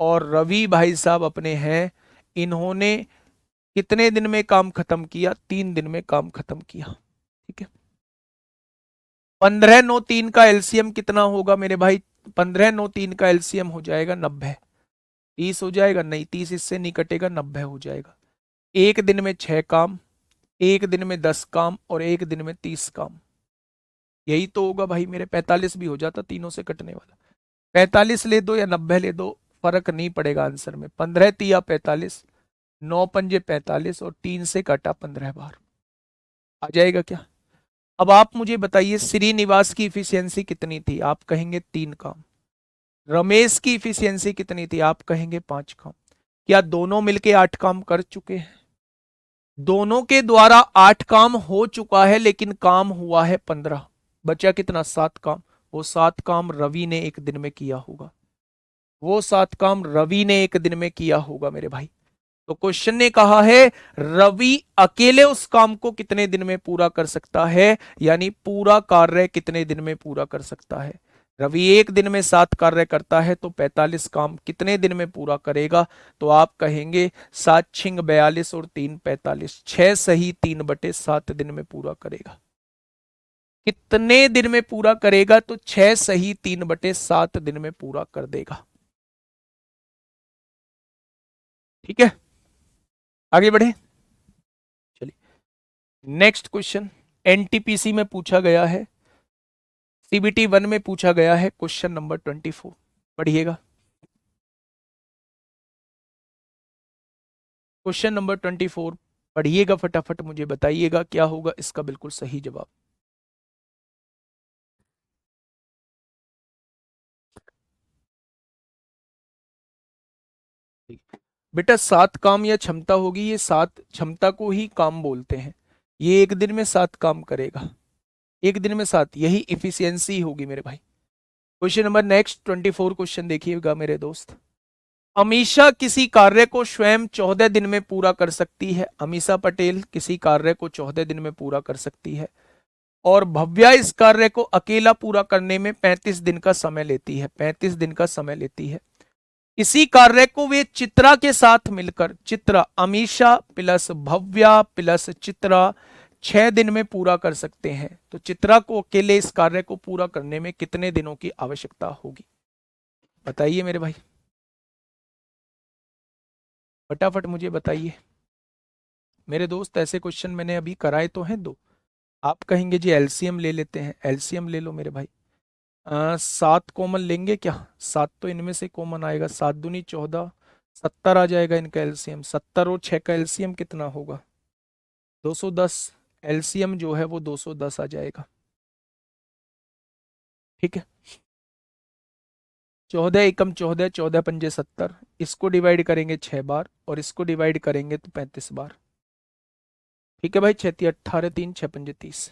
और रवि भाई साहब अपने हैं, इन्होंने कितने दिन में काम खत्म किया? 3 दिन में काम खत्म किया। ठीक है, 15 9 3 का एलसीएम कितना होगा मेरे भाई? 15 9 3 का एलसीएम हो जाएगा 90। 30 हो जाएगा? नहीं, 30 इससे नहीं कटेगा, 90 हो जाएगा। एक दिन में 6 काम, एक दिन में 10 काम और एक दिन में 30 काम। यही तो होगा भाई मेरे। 45 भी हो जाता तीनों से कटने वाला। 45 ले दो या 90 ले दो, फर्क नहीं पड़ेगा आंसर में। 15 तिया 45, 9 पंजे 45 और 3 से काटा 15 बार। आ जाएगा क्या? अब आप मुझे बताइए, श्रीनिवास की इफिशियंसी कितनी थी? आप कहेंगे 3 काम। रमेश की इफिशियंसी कितनी थी? आप कहेंगे 5 काम। क्या दोनों मिलके 8 काम कर चुके हैं? दोनों के द्वारा 8 काम हो चुका है, लेकिन काम हुआ है 15। बचा कितना? 7 काम। वो 7 काम रवि ने एक दिन में किया होगा, वो 7 काम रवि ने एक दिन में किया होगा मेरे भाई। तो क्वेश्चन ने कहा है रवि अकेले उस काम को कितने दिन में पूरा कर सकता है, यानी पूरा कार्य कितने दिन में पूरा कर सकता है। रवि एक दिन में 7 कार्य करता है, तो 45 काम कितने दिन में पूरा करेगा? तो आप कहेंगे 7 छिंग 42 और 3 45, 6 सही 3/7 दिन में पूरा करेगा। कितने दिन में पूरा करेगा? तो 6 सही 3/7 दिन में पूरा कर देगा। ठीक है, आगे बढ़े। चलिए नेक्स्ट क्वेश्चन, एनटीपीसी में पूछा गया है, सीबीटी 1 में पूछा गया है। क्वेश्चन नंबर 24 पढ़िएगा। क्वेश्चन नंबर 24 पढ़िएगा, फटाफट मुझे बताइएगा क्या होगा इसका बिल्कुल सही जवाब। बेटा 7 काम या क्षमता होगी, ये 7 क्षमता को ही काम बोलते हैं। ये एक दिन में 7 काम करेगा, एक दिन में 7, यही इफिशियंसी होगी मेरे भाई। क्वेश्चन नंबर नेक्स्ट 24 क्वेश्चन देखिएगा मेरे दोस्त। अमीषा किसी कार्य को स्वयं 14 दिन में पूरा कर सकती है। अमीषा पटेल किसी कार्य को 14 दिन में पूरा कर सकती है, और भव्या इस कार्य को अकेला पूरा करने में 35 दिन का समय लेती है। 35 दिन का समय लेती है। इसी कार्य को वे चित्रा के साथ मिलकर, चित्रा, अमीषा प्लस भव्या प्लस चित्रा 6 दिन में पूरा कर सकते हैं। तो चित्रा को अकेले इस कार्य को पूरा करने में कितने दिनों की आवश्यकता होगी? बताइए मेरे भाई, फटाफट मुझे बताइए मेरे दोस्त। ऐसे क्वेश्चन मैंने अभी कराए तो हैं 2। आप कहेंगे जी एलसीएम ले लेते हैं, एलसीएम ले लो मेरे भाई। 7 कॉमन लेंगे क्या? 7 तो इनमें से कॉमन आएगा, 7 दूनी 14, 70 आ जाएगा इनका एलसीएम। 70 और 6 का एलसीएम कितना होगा? 210। एलसीएम जो है वो 210 आ जाएगा। ठीक है, 14 एकम 14, 14 पंजे 70, इसको डिवाइड करेंगे 6 बार और इसको डिवाइड करेंगे तो 35 बार। ठीक है भाई, 6×3 = 18, 3 6 पंजे 30।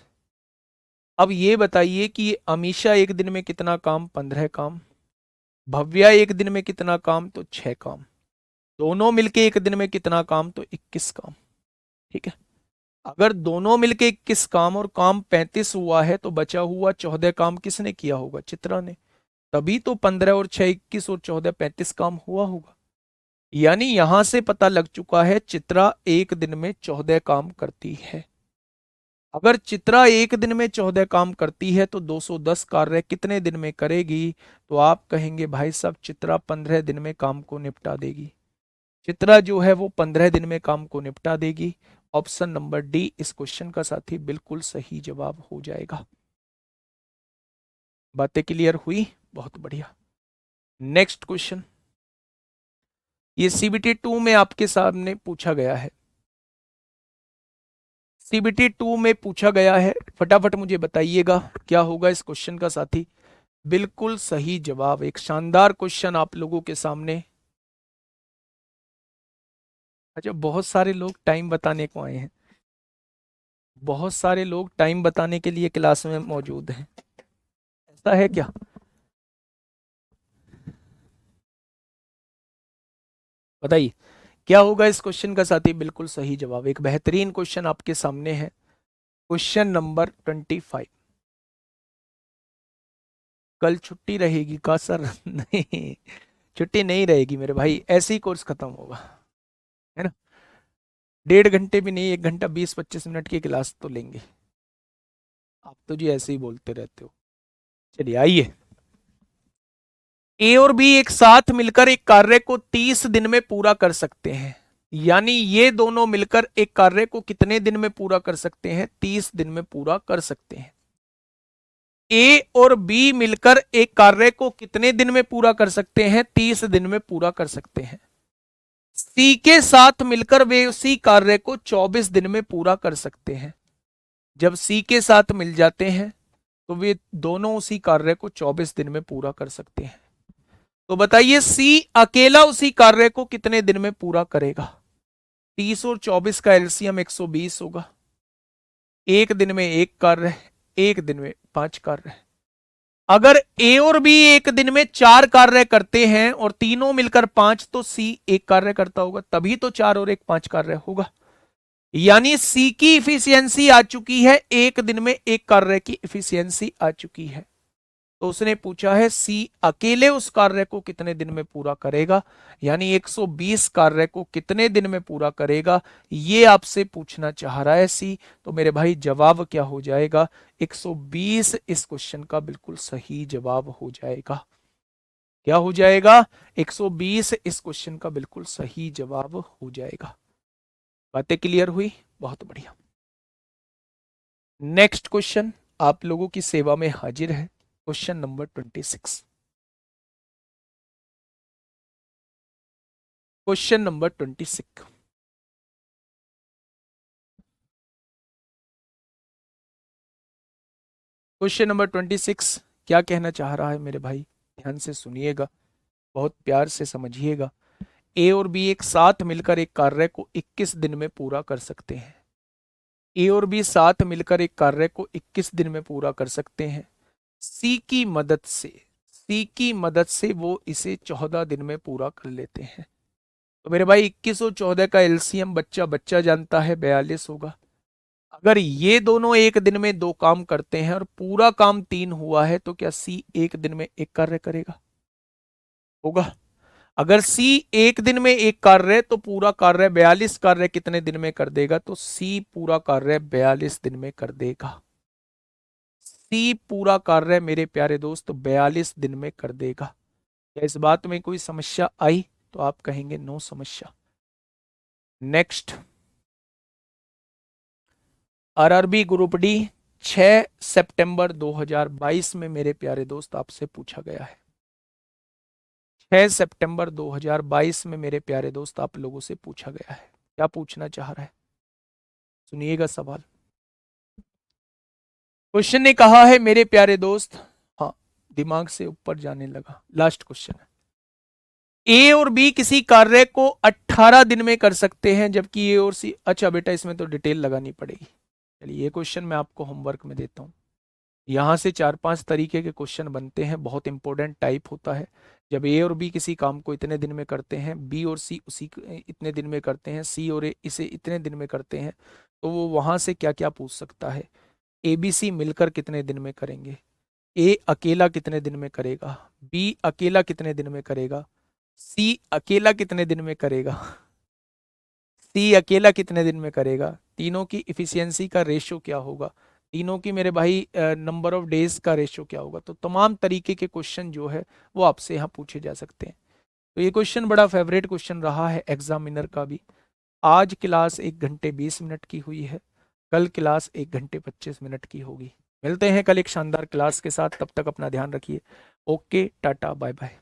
अब ये बताइए कि अमीषा एक दिन में कितना काम, 15 काम। भव्या एक दिन में कितना काम, तो 6 काम। दोनों मिलके एक दिन में कितना काम, तो 21 काम। ठीक है, अगर दोनों मिलके 21 काम और काम 35 हुआ है तो बचा हुआ 14 काम किसने किया होगा, चित्रा ने। तभी तो 15 और 6 21 और 14 35 काम हुआ होगा। यानी यहां से पता लग चुका है चित्रा एक दिन में 14 काम करती है। अगर चित्रा एक दिन में 14 काम करती है तो 210 कार्य कितने दिन में करेगी, तो आप कहेंगे भाई साहब चित्रा 15 दिन में काम को निपटा देगी। चित्रा जो है वो 15 दिन में काम को निपटा देगी। ऑप्शन नंबर डी इस क्वेश्चन का साथी बिल्कुल सही जवाब हो जाएगा। बातें क्लियर हुई, बहुत बढ़िया। नेक्स्ट क्वेश्चन, ये सीबीटी 2 में आपके सामने पूछा गया है। सीबीटी 2 में पूछा गया है, फटाफट मुझे बताइएगा क्या होगा इस क्वेश्चन का साथी। बिल्कुल सही जवाब, एक शानदार क्वेश्चन आप लोगों के सामने। अच्छा, बहुत सारे लोग टाइम बताने को आए हैं, बहुत सारे लोग टाइम बताने के लिए क्लास में मौजूद हैं, ऐसा है क्या? बताइए क्या होगा इस क्वेश्चन का साथी। बिल्कुल सही जवाब, एक बेहतरीन क्वेश्चन आपके सामने है। Question number 25। कल छुट्टी रहेगी का सर? नहीं, छुट्टी नहीं रहेगी मेरे भाई, ऐसे ही कोर्स खत्म होगा, है ना। 1.5 घंटे भी नहीं, 1 घंटा 20-25 मिनट की क्लास तो लेंगे। आप तो जी ऐसे ही बोलते रहते हो। चलिए आइए, ए और बी एक साथ मिलकर एक कार्य को 30 दिन में पूरा कर सकते हैं। यानी ये दोनों मिलकर एक कार्य को कितने दिन में पूरा कर सकते हैं, 30 दिन में पूरा कर सकते हैं। ए और बी मिलकर एक कार्य को कितने दिन में पूरा कर सकते हैं, 30 दिन में पूरा कर सकते हैं। सी के साथ मिलकर वे उसी कार्य को 24 दिन में पूरा कर सकते हैं। जब सी के साथ मिल जाते हैं तो वे दोनों उसी कार्य को 24 दिन में पूरा कर सकते हैं। तो बताइए सी अकेला उसी कार्य को कितने दिन में पूरा करेगा। 30 और 24 का एलसीएम 120 होगा। एक दिन में एक कार्य, एक दिन में 5 कार्य। अगर ए और बी एक दिन में 4 कार्य करते हैं और तीनों मिलकर 5, तो सी एक कार्य करता होगा, तभी तो 4 और 1 5 कार्य होगा। यानी सी की इफिशियंसी आ चुकी है, एक दिन में एक कार्य की इफिशियंसी आ चुकी है। तो उसने पूछा है सी अकेले उस कार्य को कितने दिन में पूरा करेगा, यानी 120 कार्य को कितने दिन में पूरा करेगा, ये आपसे पूछना चाह रहा है सी। तो मेरे भाई जवाब क्या हो जाएगा, 120 इस क्वेश्चन का बिल्कुल सही जवाब हो जाएगा। क्या हो जाएगा, 120 इस क्वेश्चन का बिल्कुल सही जवाब हो जाएगा। बातें क्लियर हुई, बहुत बढ़िया। नेक्स्ट क्वेश्चन आप लोगों की सेवा में हाजिर है, question number 26। Question number 26। Question number 26 क्या कहना चाह रहा है मेरे भाई, ध्यान से सुनिएगा, बहुत प्यार से समझिएगा। ए और बी एक साथ मिलकर एक कार्य को 21 दिन में पूरा कर सकते हैं। ए और बी साथ मिलकर एक कार्य को 21 दिन में पूरा कर सकते हैं। सी की मदद से, सी की मदद से वो इसे 14 दिन में पूरा कर लेते हैं। तो मेरे भाई 21 और 14 का एलसीएम बच्चा बच्चा जानता है, 42 होगा। अगर ये दोनों एक दिन में 2 काम करते हैं और पूरा काम 3 हुआ है, तो क्या सी एक दिन में एक कार्य करेगा, होगा। अगर सी एक दिन में एक कार्य है तो पूरा कार्य 42 कार्य कितने दिन में कर देगा, तो सी पूरा कार्य 42 दिन में कर देगा। सी पूरा कार्य मेरे प्यारे दोस्त 42 दिन में कर देगा। क्या इस बात में कोई समस्या आई, तो आप कहेंगे नो समस्या। नेक्स्ट, आरआरबी ग्रुप डी 6 सितंबर 2022 में मेरे प्यारे दोस्त आपसे पूछा गया है। 6 सितंबर 2022 में मेरे प्यारे दोस्त आप लोगों से पूछा गया है। क्या पूछना चाह रहा है, सुनिएगा सवाल। क्वेश्चन ने कहा है मेरे प्यारे दोस्त, हाँ दिमाग से ऊपर जाने लगा। लास्ट क्वेश्चन है, ए और बी किसी कार्य को 18 दिन में कर सकते हैं जबकि ए और सी, अच्छा बेटा इसमें तो डिटेल लगानी पड़ेगी। चलिए ये क्वेश्चन मैं आपको होमवर्क में देता हूँ। यहाँ से 4-5 तरीके के क्वेश्चन बनते हैं, बहुत इंपॉर्टेंट टाइप होता है। जब ए और बी किसी काम को इतने दिन में करते हैं, बी और सी उसी इतने दिन में करते हैं, सी और ए इसे इतने दिन में करते हैं, तो वो वहां से क्या क्या पूछ सकता है। ए बी सी मिलकर कितने दिन में करेंगे, ए अकेला कितने दिन में करेगा, बी अकेला कितने दिन में करेगा, सी अकेला कितने दिन में करेगा, सी अकेला कितने दिन में करेगा, तीनों की इफिशियंसी का रेशो क्या होगा, तीनों की मेरे भाई नंबर ऑफ डेज का रेशो क्या होगा। तो तमाम तरीके के क्वेश्चन जो है वो आपसे यहाँ पूछे जा सकते हैं। तो ये क्वेश्चन बड़ा फेवरेट क्वेश्चन रहा है एग्जामिनर का भी। आज क्लास 1 घंटे 20 मिनट की हुई है, कल क्लास 1 घंटे 25 मिनट की होगी। मिलते हैं कल एक शानदार क्लास के साथ, तब तक अपना ध्यान रखिए। Okay, tata, bye bye.